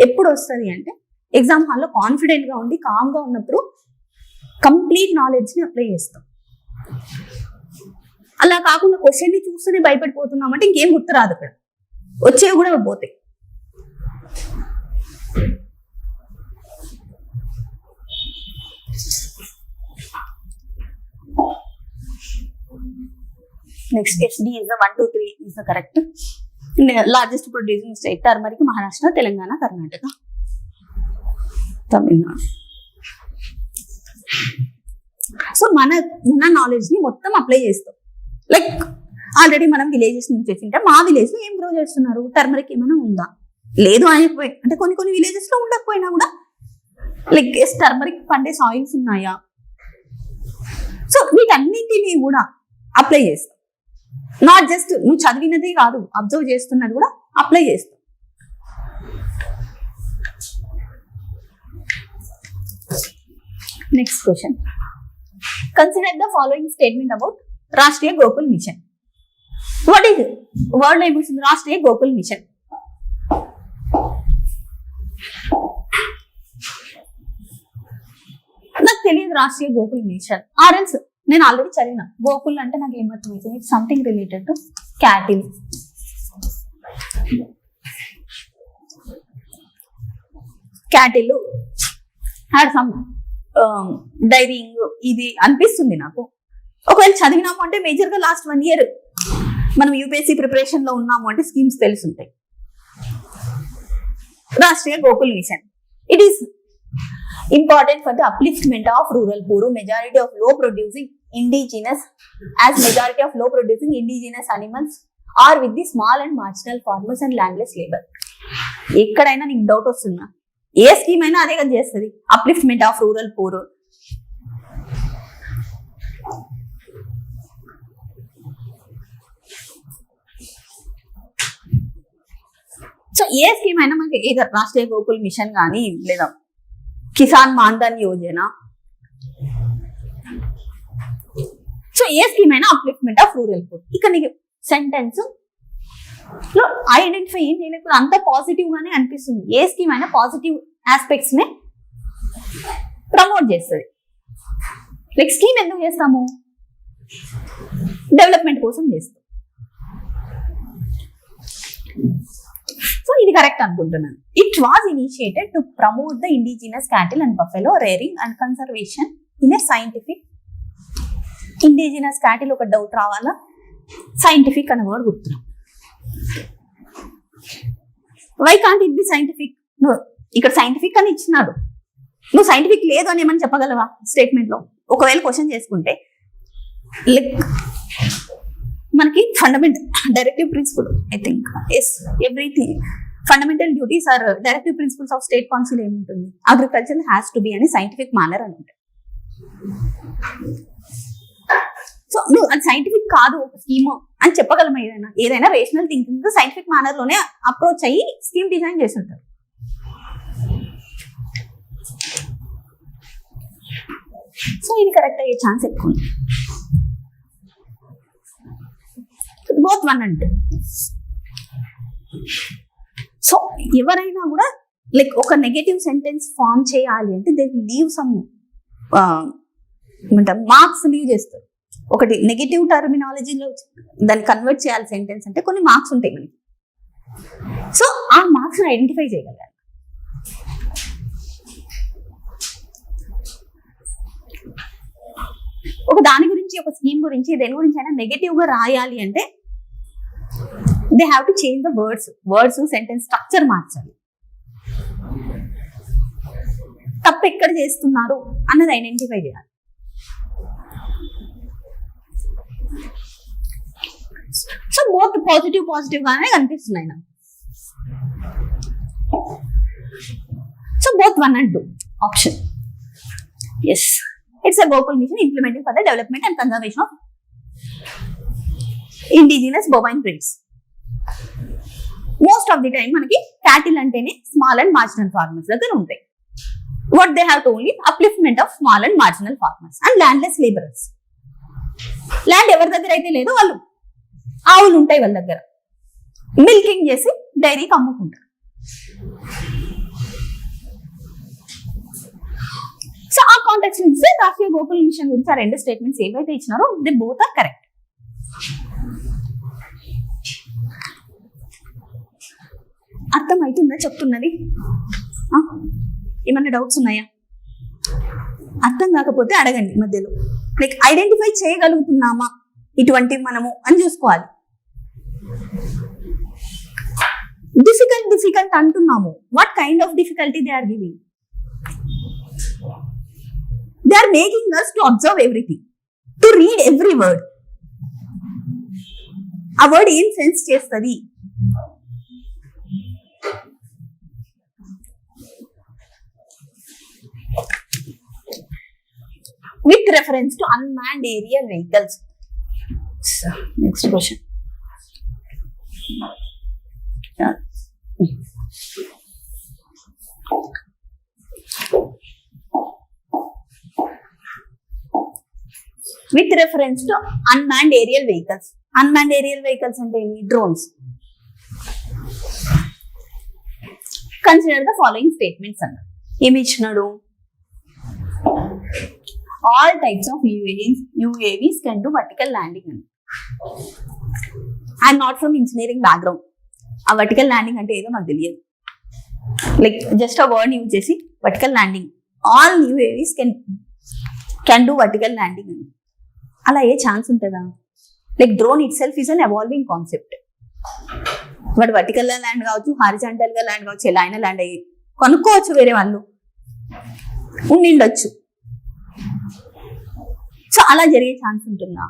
ఎప్పుడు వస్తుంది అంటే ఎగ్జామ్ హాల్లో కాన్ఫిడెంట్ గా ఉండి కామ్ గా ఉన్నప్పుడు కంప్లీట్ నాలెడ్జ్ ని అప్లై చేస్తాం. అలా కాకుండా క్వశ్చన్ ని చూస్తూనే భయపడిపోతున్నాం అంటే ఇంకేం గుర్తు రాదు, అక్కడ వచ్చేవి కూడా పోతాయి. Next SD is the 1, 2, 3 is the correct. Largest producing state turmeric Maharashtra, Telangana, Karnataka, Tamil Nadu. So మన నాలెడ్జ్ ని మొత్తం అప్లై చేస్తాం. లైక్ ఆల్రెడీ మనం విలేజెస్ నుంచి వచ్చింటే మా విలేజ్ లో ఏం గ్రో చేస్తున్నారు, టర్మరిక్ ఏమైనా ఉందా, లేదు అయిపోయి అంటే కొన్ని విలేజెస్ లో ఉండకపోయినా కూడా లైక్ టర్మరిక్ పండే సాయిల్స్ ఉన్నాయా. సో వీటన్నింటినీ కూడా అప్లై చేస్తాం. నాట్ జస్ట్ నువ్వు చదివినదే కాదు, అబ్జర్వ్ చేస్తున్నది కూడా అప్లై చేస్తాం. Next question, consider the following statement about Rashtriya Gokul mission. What is word name is Rashtriya Gokul mission? నాకు తెలియదు రాష్ట్రీయ గోకుల్ మిషన్. ఆర్ఎల్స్ నేను ఆల్రెడీ చదివిన. గోకుల్ అంటే నాకు ఏమర్థమవుతుంది, it's something related to cattle. Cattle had some dairying ఇది అనిపిస్తుంది నాకు. ఒకవేళ చదివినాము అంటే మేజర్ గా లాస్ట్ 1 year మనం యూపీఎస్సీ ప్రిపరేషన్ లో ఉన్నాము అంటే స్కీమ్స్ తెలుసుంటాయి. Rashtriya Gokul Mission, it is important for the upliftment of rural poor, majority of low producing indigenous animals are with the small and marginal farmers and landless labor. ఎక్కడైనా నీకు doubt వస్తుందా? ఏ scheme అయినా అదే కదా చేస్తుంది, upliftment of rural poor. So A scheme అయినా మనకి ఏదో రాష్ట్రీయ గోకుల్ మిషన్ కానీ లేదా కిసాన్ మాన్ధన్ యోజన, సో ఏ స్కీమ్ అయినా అప్లిఫ్ట్మెంట్ ఆఫ్ రూరల్ పూర్. ఇక్కడ నీకు సెంటెన్స్ లో ఐడెంటిఫై ఏం చేయలేకపోతే అంత పాజిటివ్ గానే అనిపిస్తుంది. ఏ స్కీమ్ అయినా పాజిటివ్ ఆస్పెక్ట్స్ నే ప్రమోట్ చేస్తుంది. లైక్ స్కీమ్ ఎందుకు చేస్తాము, డెవలప్మెంట్ కోసం చేస్తాం. సో ఇది కరెక్ట్ అనుకుంటున్నాను. It was initiated to promote the indigenous cattle and buffalo rearing and conservation in a scientific. Indigenous cattle ఒక డౌట్ రావాలా, సైంటిఫిక్ అనే వర్డ్ గుర్తురా. Why can't it be scientific? నువ్వు ఇక్కడ సైంటిఫిక్ అని ఇచ్చినాడు, నువ్వు సైంటిఫిక్ లేదు అని ఏమని చెప్పగలవా స్టేట్మెంట్ లో? ఒకవేళ క్వశ్చన్ చేసుకుంటే లైక్ మనకి fundamental directive principle I think is everything fundamental duties are directive principles of state council ఏముంటుంది, అగ్రికల్చర్ హ్యాస్ టు బి అని సైంటిఫిక్ మేనర్ అని ఉంటుంది. సో నువ్వు అది సైంటిఫిక్ కాదు ఒక స్కీమ్ అని చెప్పగలమా? ఏదైనా రేషనల్ థింకింగ్ సైంటిఫిక్ మేనర్ లోనే అప్రోచ్ అయ్యి స్కీమ్ డిజైన్ చేసి ఉంటారు. సో ఇది కరెక్ట్ అయ్యే ఛాన్స్ ఎక్కువ ఉంది. Both 1 and 2. సో ఎవరైనా కూడా లైక్ ఒక నెగటివ్ సెంటెన్స్ ఫామ్ చేయాలి అంటే దే లీవ్ సమ్ ఏమంటారు మార్క్స్ లీవ్ చేస్తారు. ఒకటి నెగటివ్ టర్మినాలజీలో దాన్ని కన్వర్ట్ చేయాలి సెంటెన్స్ అంటే కొన్ని మార్క్స్ ఉంటాయి మనకి. సో ఆ మార్క్స్ ఐడెంటిఫై చేయగలగాలి. ఒక దాని గురించి ఒక స్కీమ్ గురించి దేని గురించి అయినా నెగటివ్ గా రాయాలి అంటే they have to change the words sentence structure మార్చాలి. తప్పు ఎక్కడ చేస్తున్నారు అన్నది ఐడెంటిఫై చేయాలి. సో బోత్ పాజిటివ్ గానే కనిపిస్తున్నాయి నాకు. So both 1 and 2 option. Yes, it's a Gokul mission implementing for the development and conservation of indigenous bovine breeds. Most of the time మనకి cattle అంటేనే స్మాల్ అండ్ మార్జినల్ ఫార్మర్స్ దగ్గర ఉంటాయి. What they have to only upliftment of small and marginal farmers and landless laborers. Land ఎవరి దగ్గర అయితే లేదో వాళ్ళు ఆవులు ఉంటాయి వాళ్ళ దగ్గర, మిల్కింగ్ చేసి డైరీకి అమ్ముకుంటారు. సో ఆ కాంటెక్స్ట్ నుంచి రాష్ట్రీయ గోకుల్ మిషన్ గురించి ఆ 2 స్టేట్మెంట్స్ ఏవైతే ఇచ్చినారో దే బోత్ ఆర్ కరెక్ట్. అర్థం అవుతుందా చెప్తున్నది? ఏమన్నా డౌట్స్ ఉన్నాయా? అర్థం కాకపోతే అడగండి మధ్యలో. లైక్ ఐడెంటిఫై చేయగలుగుతున్నామా ఇటువంటివి మనము అని చూసుకోవాలి. డిఫికల్ట్ అంటున్నాము, what kind of difficulty they are giving? They are making us to observe everything, to read every word. A word in sense chestadi. With reference to unmanned aerial vehicles. So, next question. Yeah. With reference to unmanned aerial vehicles. Unmanned aerial vehicles అంటే ఏమి? Drones. Consider the following statements అన్న. ఏమి ఇచ్చినాడు? All types of UAVs can do vertical landing. I'm not from engineering background. ఆ vertical landing అంటే ఏదో నాకు తెలియదు. లైక్ జస్ట్ ఆ వర్డ్ యూజ్ చేసి vertical landing. All UAVs can do vertical landing. అలా ఏ ఛాన్స్ ఉంటుందా? Like drone it self is an evolving concept. But vertical గా ల్యాండ్ కావచ్చు, హారిజాంటల్ గా ల్యాండ్ కావచ్చు, ఎలా అయినా ల్యాండ్ అయ్యి కొనుక్కోవచ్చు, వేరే వాళ్ళు ఉండిండొచ్చు. సో అలా జరిగే ఛాన్స్ ఉంటుందా?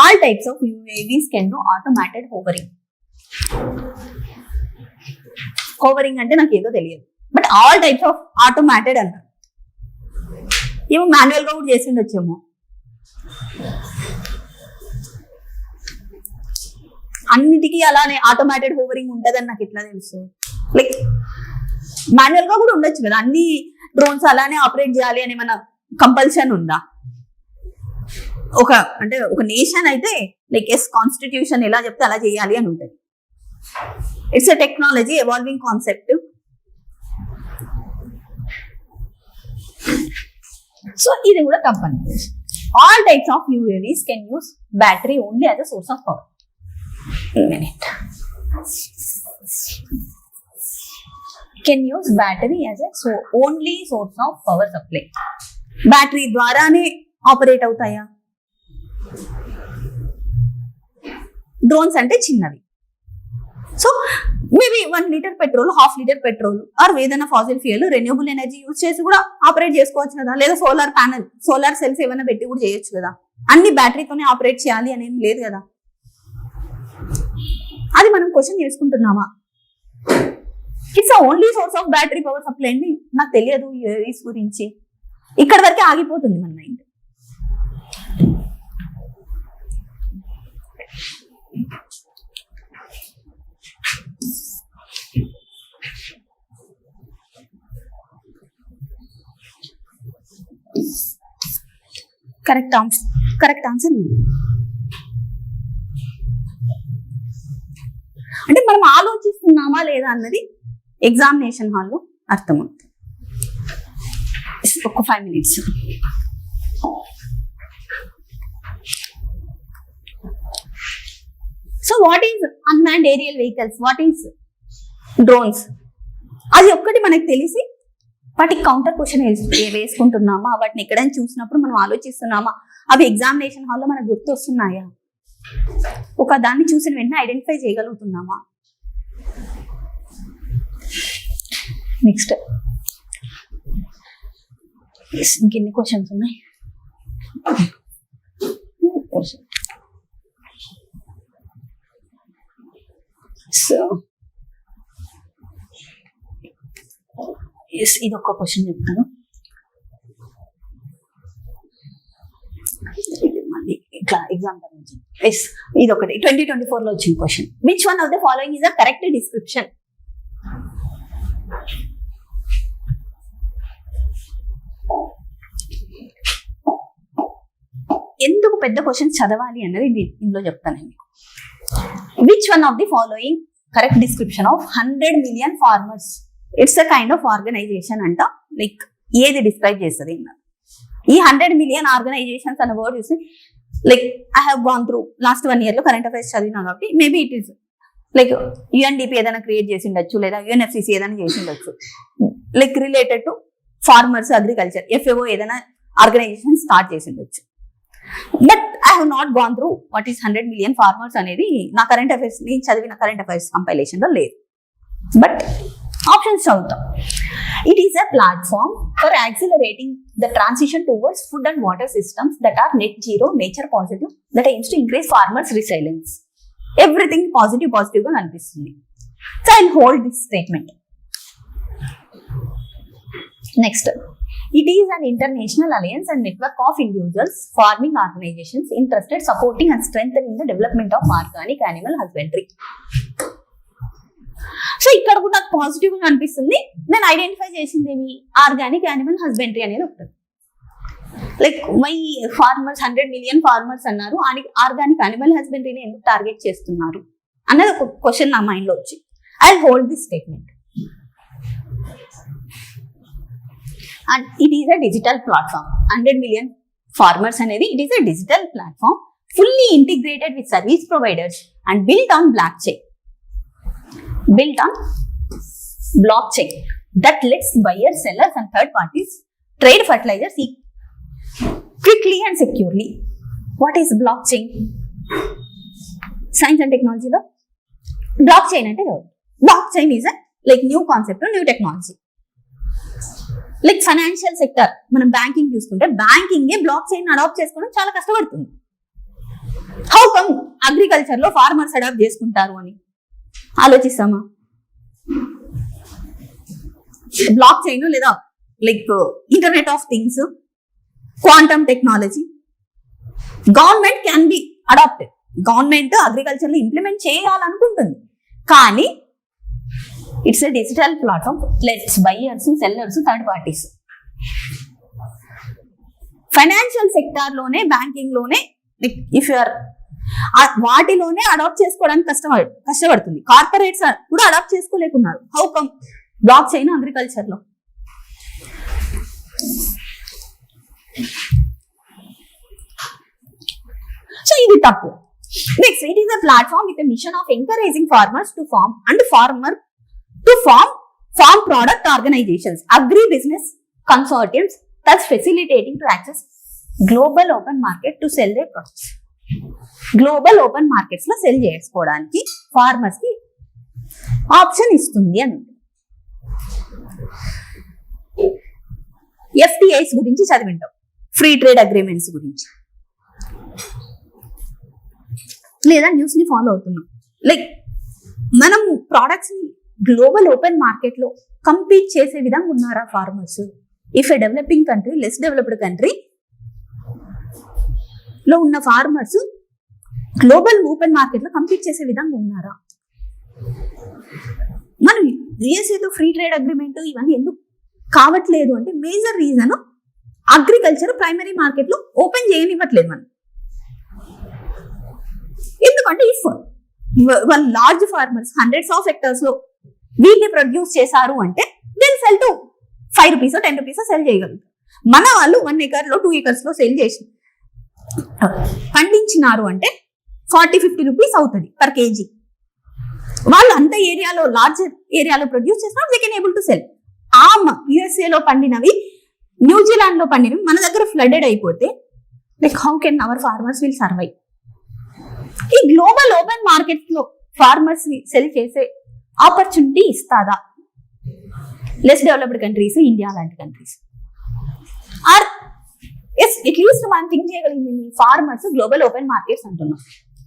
All types of UAVs can do automated hovering. Hovering అంటే నాకు ఏదో తెలియదు, but all types of automated అన్నారు. ఏమో మాన్యువల్ గా కూడా చేసి ఉండొచ్చేమో. అన్నిటికీ అలానే ఆటోమేటెడ్ హోవరింగ్ ఉంటుందని నాకు ఎట్లా తెలుస్తుంది? లైక్ మాన్యువల్ గా కూడా ఉండొచ్చు కదా. అన్ని డ్రోన్స్ అలానే ఆపరేట్ చేయాలి అని మన కంపల్షన్ ఉందా? ఒక నేషన్ అయితే లైక్ కాన్స్టిట్యూషన్ ఎలా చెప్తే అలా చేయాలి అని ఉంటుంది. It's a technology evolving concept. So ఇది కూడా తప్పని. All types of UAVs can use battery only as a source of power. Can use battery as a only source of power supply. Battery ద్వారానే ఆపరేట్ అవుతాయా? Drones అంటే చిన్నవి. So maybe 1 litre petrol, 1/2 litre petrol or ఏదైనా fossil fuel renewable energy use చేసి కూడా operate చేసుకోవచ్చు కదా. లేదా సోలార్ ప్యానెల్, సోలార్ సెల్స్ ఏమైనా పెట్టి కూడా చేయొచ్చు కదా. అన్ని బ్యాటరీతోనే ఆపరేట్ చేయాలి అనేం లేదు కదా. అది మనం క్వశ్చన్ చేసుకుంటున్నామా? It's only source of battery power supply అండి, నాకు తెలియదు యూఏవీస్ గురించి. ఇక్కడ వరకే ఆగిపోతుంది మన మైండ్. Correct answer. అంటే మనం ఆలోచిస్తున్నామా లేదా అన్నది ఎగ్జామినేషన్ హాల్లో అర్థమవుతుంది. ఒక 5 minutes. So what is unmanned aerial vehicles, what is drones, అది ఒక్కటి మనకు తెలిసి వాటికి కౌంటర్ క్వశ్చన్ వేసుకుంటున్నామా, వాటిని ఎక్కడైనా చూసినప్పుడు మనం ఆలోచిస్తున్నామా, అవి ఎగ్జామినేషన్ హాల్లో మనకు గుర్తు వస్తున్నాయా, ఒక దాన్ని చూసిన వెంటనే ఐడెంటిఫై చేయగలుగుతున్నామా. నెక్స్ట్ ఇంకెన్ని క్వశ్చన్స్ ఉన్నాయి? సో ఇది ఒక క్వశ్చన్ చెప్తాను. మళ్ళీ ఇట్లా ఎగ్జాంపుల్ నుంచి ఇది ఒకటి 2024 లో వచ్చిన question. Which one of the following is the correct description? ఎందుకు పెద్ద క్వశ్చన్ చదవాలి అన్నది ఇందులో చెప్తాను. Which one of the following correct description of 100 million farmers? It's a kind of organization అంట. లైక్ ఏది డిస్క్రైబ్ చేస్తుంది? ఈ 100 million ఆర్గనైజేషన్స్ అన్న వర్డ్ చూసి like I have gone through last 1 year లో కరెంట్ అఫైర్స్ చదివినా కాబట్టి maybe it is like UNDP ఏదైనా క్రియేట్ చేసి ఉండొచ్చు, లేదా యుఎన్ఎఫ్సిసి ఏదైనా చేసి ఉండొచ్చు, like related to farmers, agriculture, FAO ఏదైనా ఆర్గనైజేషన్ స్టార్ట్ చేసి ఉండొచ్చు. But I have not gone through what is 100 million farmers అనేది నా కరెంట్ అఫైర్స్, నేను చదివిన కరెంట్ అఫైర్స్ కంపైలేషన్ లో లేదు. బట్ ఆప్షన్స్ చదువుతాం. It is a platform for accelerating the transition towards food and water systems that are net zero, nature positive, that aims to increase farmers resilience. Everything positive గా కనిపిస్తుంది. So I hold this statement. Next, it is an international alliance and network of individuals, farming organizations interested supporting and strengthening the development of organic animal husbandry. So ఇక్కడ కూడా నాకు positive గా అనిపిస్తుంది. నేను identify చేసింది ఏమి? ఆర్గానిక్ యానిమల్ హస్బెండరీ అనేది ఉంటుంది. Like my farmers 100 million farmers అన్నారు, ఆర్గానిక్ యానిమల్ హస్బెండరీని ఎందుకు టార్గెట్ చేస్తున్నారు అన్నది ఒక క్వశ్చన్ నా మైండ్ లో వచ్చి I hold this statement. And it is a digital platform. 100 million farmers అనేది it is a digital platform fully integrated with service providers and built on blockchain that lets buyers, sellers and third parties trade fertilizers quickly and securely. What is blockchain? Science and technology లో blockchain అంటే blockchain is a like new concept, new technology. Like financial sector, మనం banking చూసుకుంటే banking blockchain adopt చేసుకోవడం చాలా కష్టపడుతుంది. How come agriculture లో farmers adopt చేసుకుంటారు అని ఆలోచిస్తామా? బ్లాక్ చైన్ లేదా like internet of things, quantum technology government can be adopted. Government agriculture లో ఇంప్లిమెంట్ చేయాలనుకుంటుంది, కానీ it's a digital platform, lets buyers, sellers, third parties. Financial sector లోనే, banking లోనే ఇఫ్ యూఆర్ వాటిలోనే అడాప్ట్ చేసుకోవడానికి కష్టపడుతుంది. కార్పొరేట్స్ కూడా అడాప్ట్ చేసుకోలేకున్నారు. How come blockchain agriculture లో? సో ఇది తప్పు. Next, it is a platform with a mission of encouraging farmers to form and farm product organizations, agri-business consortiums, thus facilitating to access global open market to sell their products. Global open markets లో cell చేసుకోవడానికి farmers కి option ఇస్తుంది అని. FTAs గురించి చదివింటాం, free trade agreements గురించి, లేదా news ని follow అవుతున్నాం. లైక్ మనం ప్రోడక్ట్స్ ని గ్లోబల్ ఓపెన్ మార్కెట్ లో కంపీట్ చేసే విధంగా ఉన్నారా farmers? If a developing country, less developed country లో ఉన్న ఫార్మర్స్ గ్లోబల్ ఓపెన్ మార్కెట్ లో కంపీట్ చేసే విధంగా ఉన్నారా? మనం యుఎస్ఏతో ఫ్రీ ట్రేడ్ అగ్రిమెంట్ ఇవన్నీ ఎందుకు కావట్లేదు అంటే major reason agriculture primary market లో ఓపెన్ చేయనివ్వట్లేదు మనం. ఎందుకంటే ఇఫ్ వాళ్ళ large farmers hundreds of hectares లో వీటిని ప్రొడ్యూస్ చేశారు అంటే then sell to 5 rupees 10 rupees sell చేయగలుగుతారు. మన వాళ్ళు 1 acre లో 2 acres లో సెల్ చేసి పండించినారు అంటే 40-50 రూపీస్ అవుతుంది పర్ కేజీ. వాళ్ళు అంత ఏరియాలో లార్జ్ ఏరియాలో ప్రొడ్యూస్ చేసినప్పుడు they can able to cell. ఆ యుఎస్ఏలో పండినవి, న్యూజిలాండ్ లో పండినవి మన దగ్గర ఫ్లడెడ్ అయిపోతే like how can our farmers will survive? ఈ గ్లోబల్ ఓపెన్ మార్కెట్ లో ఫార్మర్స్ ని సెల్ చేసే ఆపర్చునిటీ ఇస్తాదా లెస్ డెవలప్డ్ కంట్రీస్, ఇండియా లాంటి కంట్రీస్? ఆర్ ఎస్ అట్లీస్ట్ మనం థింక్ చేయగలిగింది ఫార్మర్స్ గ్లోబల్ ఓపెన్ మార్కెట్స్ అంటున్నాం.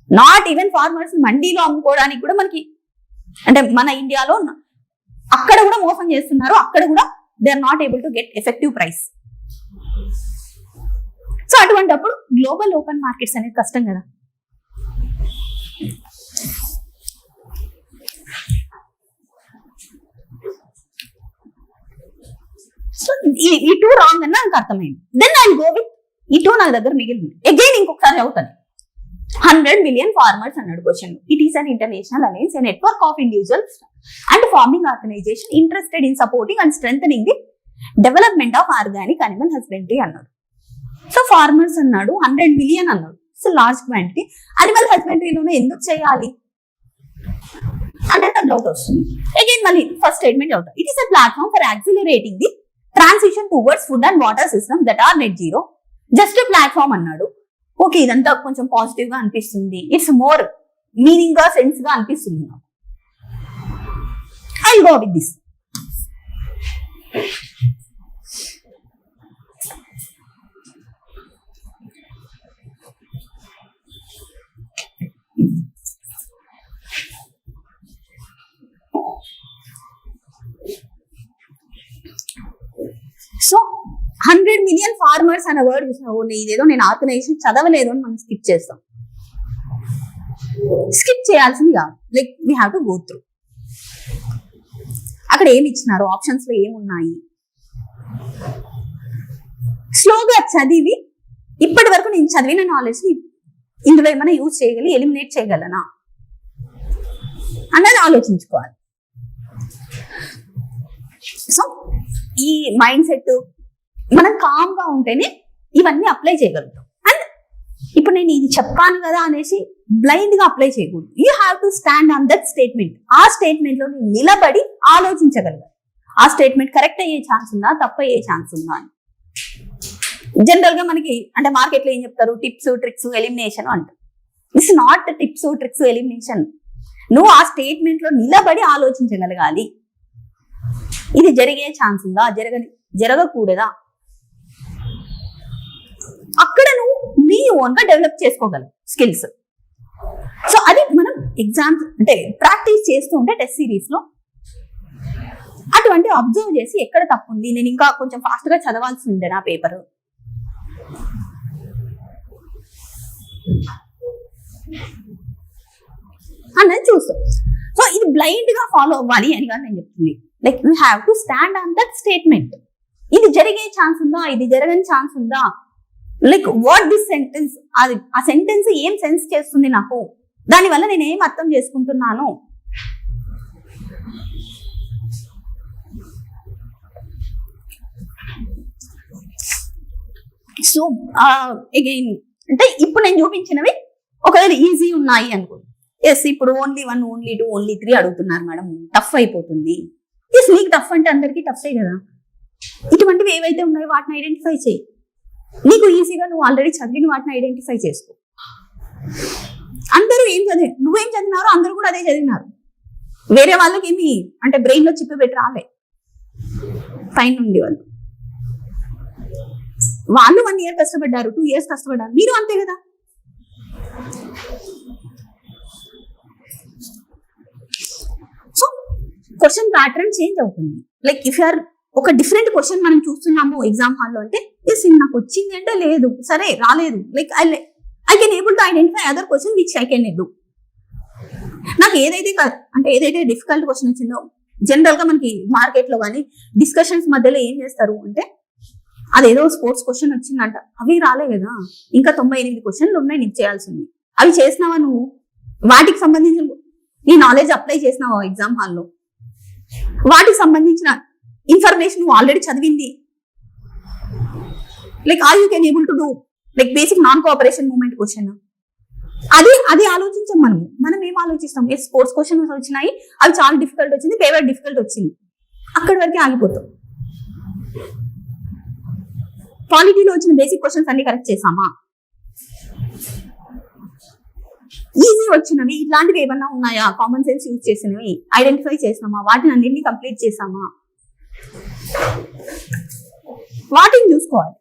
నాట్ ఈవెన్ ఫార్మర్స్ మండీలో అమ్ముకోవడానికి కూడా మనకి అంటే మన ఇండియాలో అక్కడ కూడా మోసం చేస్తున్నారు. అక్కడ కూడా they are not able to get effective price. So అటువంటిప్పుడు గ్లోబల్ ఓపెన్ మార్కెట్స్ అనేది కష్టం కదా. సో ఈ టూ రాంగ్ అని నాకు అర్థమైంది. దెన్ ఐ గో విత్ ఈ టూ నా దగ్గర మిగిలింది. అగైన్ ఇంకొకసారి అవుతాను. 100 million farmers అన్నాడు question. It is an international alliance, a network of individuals and farming organization interested in supporting and strengthening the development of organic animal husbandry అన్నాడు. So farmers అన్నాడు, 100 million అన్నాడు. So large quantity animal హస్బెండరీలోనే ఎందుకు చేయాలి అంటే నాకు doubt వస్తుంది. Again మళ్ళీ ఫస్ట్ స్టేట్మెంట్ అవుతాం. It is a platform for accelerating the transition towards food and water system that are net zero. Just platform అన్నాడు. ఓకే, ఇదంతా కొంచెం పాజిటివ్ గా అనిపిస్తుంది. ఇట్స్ మోర్ మీనింగ్ గా, సెన్స్ గా అనిపిస్తుంది నాకు. I go with this. So 100 million farmers అనే వర్డ్ చూసినా ఇదేదో నేను ఆర్గనైజేషన్ చదవలేదు అని మనం స్కిప్ చేస్తాం. స్కిప్ చేయాల్సింది కాదు, like we have to go through. అక్కడ ఏమి ఇచ్చినారు, ఆప్షన్స్ లో ఏమున్నాయి, స్లోగా చదివి ఇప్పటి వరకు నేను చదివిన నాలెడ్జ్ ని ఇందులో ఏమైనా యూజ్ చేయగలి, ఎలిమినేట్ చేయగలనా అన్నది ఆలోచించుకోవాలి. సో ఈ మైండ్ సెట్ మనం కామ్ గా ఉంటేనే ఇవన్నీ అప్లై చేయగలుగుతాం. అండ్ ఇప్పుడు నేను ఇది చెప్పాను కదా అనేసి బ్లైండ్ గా అప్లై చేయకూడదు. You have to stand on that statement. ఆ స్టేట్మెంట్ లో నిలబడి ఆలోచించగలగాలి. ఆ స్టేట్మెంట్ కరెక్ట్ అయ్యే ఛాన్స్ ఉందా, తప్పు అయ్యే ఛాన్స్ ఉందా అని. జనరల్ గా మనకి అంటే మార్కెట్ లో ఏం చెప్తారు, టిప్స్, ట్రిక్స్, ఎలిమినేషన్ అంటారు. This not tips, tricks, elimination. నువ్వు ఆ స్టేట్మెంట్ లో నిలబడి ఆలోచించగలగాలి. ఇది జరిగే ఛాన్స్ ఉందా, జరగకూడదా, అక్కడ నువ్వు నీ ఓన్ గా డెవలప్ చేసుకోగలవు స్కిల్స్. సో అది మనం ఎగ్జామ్స్ అంటే ప్రాక్టీస్ చేస్తూ ఉంటే టెస్ట్ సిరీస్ లో అటువంటి అబ్జర్వ్ చేసి ఎక్కడ తప్పు ఉంది, నేను ఇంకా కొంచెం ఫాస్ట్ గా చదవాల్సి ఉండే నా పేపర్ అన్నది చూస్తాం. సో ఇది బ్లైండ్ గా ఫాలో అవ్వాలి అని కానీ నేను చెప్తుంది. Like you have to stand on that statement. ఇది జరిగే ఛాన్స్ ఉందా, ఇది జరగని ఛాన్స్ ఉందా, లైక్ వాట్ దిస్ సెంటెన్స్, అది ఆ సెంటెన్స్ ఏం సెన్స్ చేస్తుంది నాకు, దానివల్ల నేను ఏం అర్థం చేసుకుంటున్నాను. సో అగైన్ అంటే ఇప్పుడు నేను చూపించినవి ఒకవేళ ఈజీ ఉన్నాయి అనుకోండి. ఎస్ ఇప్పుడు ఓన్లీ 1, ఓన్లీ 2, ఓన్లీ 3 అడుగుతున్నారు మేడం, టఫ్ అయిపోతుంది. ఎస్ నీకు టఫ్ అంటే అందరికీ టఫే కదా. ఇటువంటివి ఏవైతే ఉన్నాయో వాటిని ఐడెంటిఫై చేయి. నీకు ఈజీగా నువ్వు ఆల్రెడీ చదివిన వాటిని ఐడెంటిఫై చేసుకో. అందరూ ఏం చదివారు, నువ్వేం చదివినారో అందరూ కూడా అదే చదివినారు. వేరే వాళ్ళకి ఏమి అంటే బ్రెయిన్ లో చిప్పు పెట్టి రాలే పైన నుండి. వాళ్ళు 1 year కష్టపడ్డారు, 2 years కష్టపడ్డారు, మీరు అంతే కదా. క్వశ్చన్ ప్యాటర్న్ చేంజ్ అవుతుంది. లైక్ ఇఫ్ యూఆర్ ఒక డిఫరెంట్ క్వశ్చన్ మనం చూస్తున్నాము ఎగ్జామ్ హాల్లో అంటే ఎస్ నాకు వచ్చింది అంటే లేదు, సరే రాలేదు, like I can able to identify other question which I can do. నాకు ఏదైతే డిఫికల్ట్ క్వశ్చన్ వచ్చిందో జనరల్ గా మనకి మార్కెట్ లో కానీ డిస్కషన్స్ మధ్యలో ఏం చేస్తారు అంటే అదేదో స్పోర్ట్స్ క్వశ్చన్ వచ్చిందంట, అవి రాలే కదా, ఇంకా 98 క్వశ్చన్లు ఉన్నాయి నీకు చేయాల్సింది, అవి చేసినావా నువ్వు, వాటికి సంబంధించిన నీ నాలెడ్జ్ అప్లై చేసినావా ఎగ్జామ్ హాల్లో, వాటికి సంబంధించిన ఇన్ఫర్మేషన్ నువ్వు ఆల్రెడీ చదివింది, like are you can able to do like basic non cooperation movement question. అది ఆలోచించాం మనం ఏం ఆలోచిస్తాం, ఏ స్పోర్ట్స్ క్వశ్చన్ వచ్చినాయి అవి చాలా డిఫికల్ట్ వచ్చింది, పేపర్ డిఫికల్ట్ వచ్చింది, అక్కడి వరకు ఆగిపోతాం. క్వాలిటీలో వచ్చిన బేసిక్ క్వశ్చన్స్ అన్ని కరెక్ట్ చేసామా, ఈజీ వచ్చినవి ఇట్లాంటివి ఏమన్నా ఉన్నాయా, కామన్ సెన్స్ యూజ్ చేసినవి ఐడెంటిఫై చేసామా, వాటిని అన్నింటినీ కంప్లీట్ చేసామా, వాటిని చూసుకోవాలి.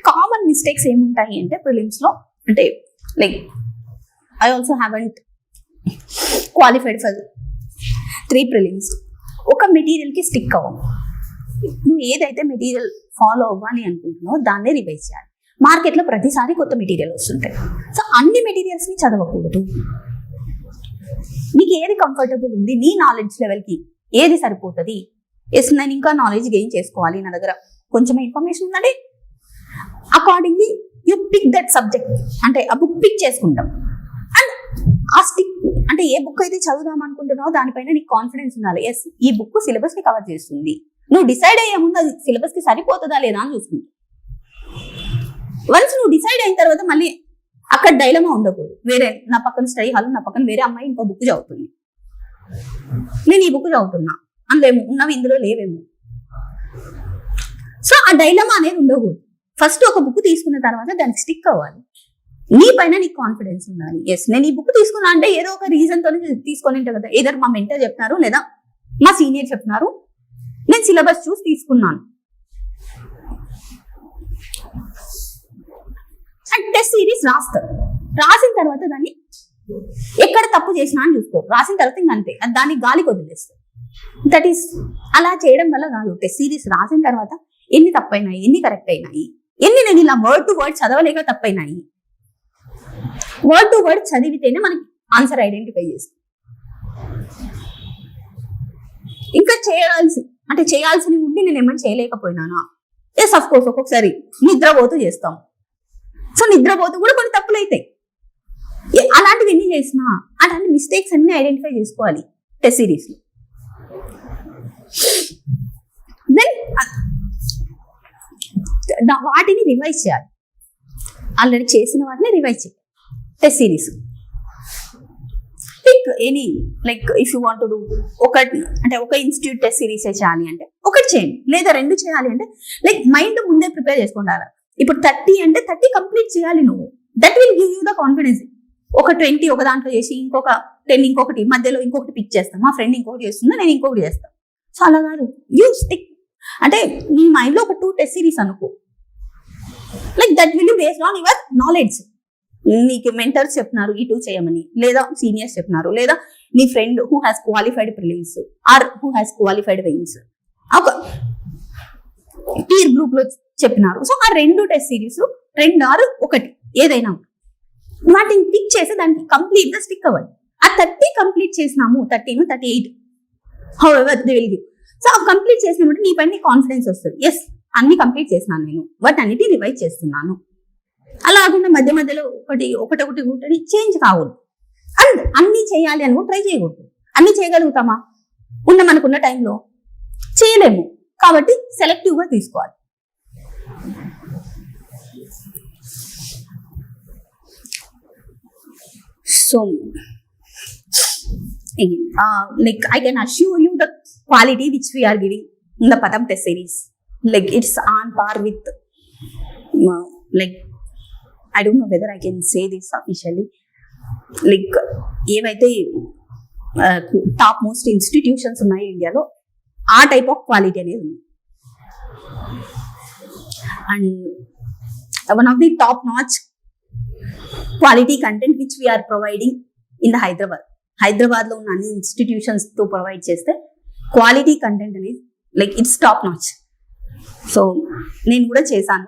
కామన్ మిస్టేక్స్ ఏముంటాయి అంటే ప్రిలిమ్స్ లో, అంటే like I also haven't qualified for 3 prelims. ఒక మెటీరియల్ కి స్టిక్ అవ్వం, నువ్వు ఏదైతే మెటీరియల్ ఫాలో అవ్వాలి అనుకుంటున్నావో దాన్నే రివైజ్ చేయాలి. మార్కెట్లో ప్రతిసారి కొత్త మెటీరియల్ వస్తుంటాయి, సో అన్ని మెటీరియల్స్ ని చదవకూడదు. నీకు ఏది కంఫర్టబుల్ ఉంది, నీ నాలెడ్జ్ లెవెల్కి ఏది సరిపోతుంది, ఎస్ నేను ఇంకా నాలెడ్జ్ గెయిన్ చేసుకోవాలి, నా దగ్గర కొంచెం ఇన్ఫర్మేషన్ ఉందండి, accordingly you pick that subject, అంటే ఆ బుక్ పిక్ చేసుకుంటాం. అండ్ ఆ స్టిక్ అంటే ఏ బుక్ అయితే చదువుదాం అనుకుంటున్నావో దానిపైన నీకు కాన్ఫిడెన్స్ ఉండాలి, ఎస్ ఈ బుక్ సిలబస్ ని కవర్ చేస్తుంది. నువ్వు డిసైడ్ అయ్యే ముందు అది సిలబస్ కి సరిపోతుందా లేదా అని చూసుకుంటా. వన్స్ నువ్వు డిసైడ్ అయిన తర్వాత మళ్ళీ అక్కడ డైలమా ఉండకూడదు. వేరే నా పక్కన స్టడీ హాల్, నా పక్కన వేరే అమ్మాయి ఇంకో బుక్ చదువుతుంది, నేను ఈ బుక్ చదువుతున్నా, అందులో ఉన్నవి ఇందులో లేవేమో. సో ఆ డైలమా అనేది ఉండకూడదు. ఫస్ట్ ఒక బుక్ తీసుకున్న తర్వాత దానికి స్టిక్ అవ్వాలి, నీ పైన నీకు కాన్ఫిడెన్స్ ఉండాలి. ఎస్ నేను ఈ బుక్ తీసుకున్నా అంటే ఏదో ఒక రీజన్ తో తీసుకొని ఉంటా కదా, ఏదో మా మెంటర్ చెప్తున్నారు లేదా మా సీనియర్ చెప్తున్నారు, నేను సిలబస్ చూసి తీసుకున్నాను. అండ్ టెస్ట్ సిరీస్ రాస్తారు, రాసిన తర్వాత దాన్ని ఎక్కడ తప్పు చేసినా అని చూసుకో, రాసిన తర్వాత ఇంకా అంతే, దాన్ని గాలికి వదిలేస్తారు. దట్ ఈస్ అలా చేయడం వల్ల కాదు. టెస్ట్ సిరీస్ రాసిన తర్వాత ఎన్ని తప్పైనాయి, ఎన్ని కరెక్ట్ అయినాయి, ఎన్ని నేను ఇలా వర్డ్ టు వర్డ్ చదవలేక తప్పైనాయి, వర్డ్ టు వర్డ్ చదివితేనే మనకి ఆన్సర్ ఐడెంటిఫై చేస్తాం. ఇంకా చేయాల్సి ఉండి నేను ఏమైనా చేయలేకపోయినానా, ఎస్ అఫ్ కోర్స్ ఒక్కొక్కసారి నిద్రపోతూ చేస్తాం. సో నిద్రపోతూ కూడా కొన్ని తప్పులు అవుతాయి. అలాంటివి ఎన్ని చేసినా అలాంటి మిస్టేక్స్ అన్ని ఐడెంటిఫై చేసుకోవాలి టెస్ట్ సిరీస్ లో. దెన్ వాటిని రివైజ్ చేయాలి, ఆల్రెడీ చేసిన వాటిని రివైజ్ చేయాలి test series. Like if you want to do ఒక ఇన్స్టిట్యూట్ టెస్ట్ సిరీస్ చేయాలి అంటే ఒకటి చేయండి, లేదా 2 చేయాలి అంటే లైక్ మైండ్ ముందే ప్రిపేర్ చేసుకుంటారు. ఇప్పుడు 30 అంటే 30 కంప్లీట్ చేయాలి నువ్వు, that will give you the confidence. ఒక 20 ఒక దాంట్లో చేసి ఇంకొక 10 ఇంకొకటి మధ్యలో ఇంకొకటి పిక్ చేస్తాను, మా ఫ్రెండ్ ఇంకొకటి చేస్తున్నా నేను ఇంకొకటి చేస్తాను. సో అలా కాదు, యూ స్టిక్. అంటే నీ మైండ్ లో ఒక 2 టెస్ట్ సిరీస్ అనుకో, like that will based on your knowledge. నీకు మెంటర్స్ చెప్తున్నారు ఈ 2 చేయమని, లేదా సీనియర్స్ చెప్తున్నారు, లేదా నీ friend who has qualified prelims or who has qualified mains ఒక పీర్ గ్రూప్ లో చెప్పినారు. సో ఆ 2 టెస్ట్ సిరీస్ 2 ఆర్ 1 ఏదైనా వాటిని పిక్ చేసి దానికి కంప్లీట్ గా స్టిక్ అవ్వండి. ఆ 30 కంప్లీట్ చేసినాము, 30 38 how ever they will give. So ఆ కంప్లీట్ చేసినప్పుడు నీ పైన కాన్ఫిడెన్స్ వస్తుంది, ఎస్ అన్ని కంప్లీట్ చేసినాను నేను, వాటి అన్నిటి రివైజ్ చేస్తున్నాను. అలా కాకుండా మధ్య మధ్యలో ఒకటి చేంజ్ కావద్దు. అండ్ అన్ని చేయాలి అని ట్రై చేయకూడదు. అన్ని చేయగలుగుతామా మనకున్న టైంలో? చేయలేము. కాబట్టి సెలెక్టివ్ గా తీసుకోవాలి. So again, like I can assure you the quality which we are giving in the Patham test series, like it's on par with like I don't know whether I can say this officially, like ఏవైతే top most institutions ఉన్నాయి ఇండియాలో ఆ type of quality అనేది ఉంది. And one of the top notch quality content which we are providing in the హైదరాబాద్లో ఉన్న అన్ని ఇన్స్టిట్యూషన్స్తో provide చేస్తే క్వాలిటీ కంటెంట్ అనేది like it's top notch. So నేను కూడా చేశాను.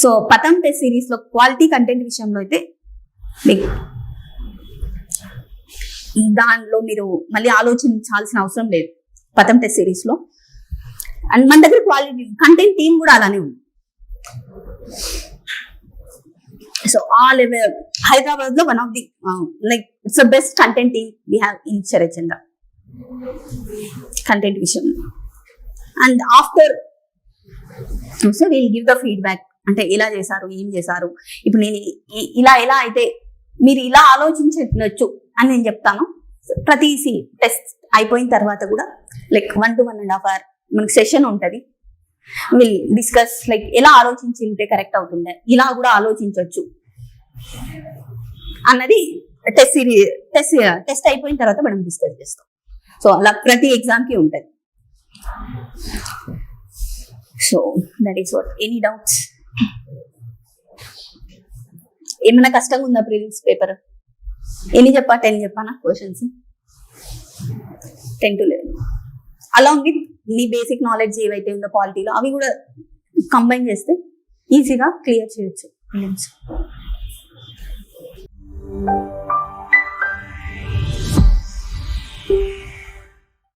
సో పతం టెస్ట్ సిరీస్లో క్వాలిటీ కంటెంట్ విషయంలో అయితే మీకు దానిలో మీరు మళ్ళీ ఆలోచించాల్సిన అవసరం లేదు పతం టెస్ట్ సిరీస్లో. అండ్ మన దగ్గర క్వాలిటీ కంటెంట్ టీమ్ కూడా అలానే ఉంది. సో ఆ లెవెల్ హైదరాబాద్ లో one of the like it's the best content team we have in Sarath Chandra content విషయంలో. And after so will give the feedback, అంటే ఎలా చేశారు, ఏం చేశారు, ఇప్పుడు నేను ఎలా అయితే మీరు ఇలా ఆలోచించవచ్చు అని నేను చెప్తాను. ప్రతి టెస్ట్ అయిపోయిన తర్వాత కూడా లైక్ 1 to 1.5 hours మనకి సెషన్ ఉంటుంది. విల్ డిస్కస్ లైక్ ఎలా ఆలోచించింటే కరెక్ట్ అవుతుండే, ఇలా కూడా ఆలోచించవచ్చు అన్నది టెస్ట్ అయిపోయిన తర్వాత మనం డిస్కస్ చేస్తాం. సో అలా ప్రతి ఎగ్జామ్ కి ఉంటుంది. So that is what. Any doubts? ఏమైనా కష్టంగా ఉందా ప్రిలిమ్స్ పేపర్? ఎన్ని చెప్పా? 10 చెప్పానా క్వశ్చన్స్? 10 to 11 అలాంగ్ విత్ నీ బేసిక్ నాలెడ్జ్ ఏవైతే ఉందో పాలిటీలో అవి కూడా కంబైన్ చేస్తే ఈజీగా క్లియర్ చేయొచ్చు ప్రిలిమ్స్.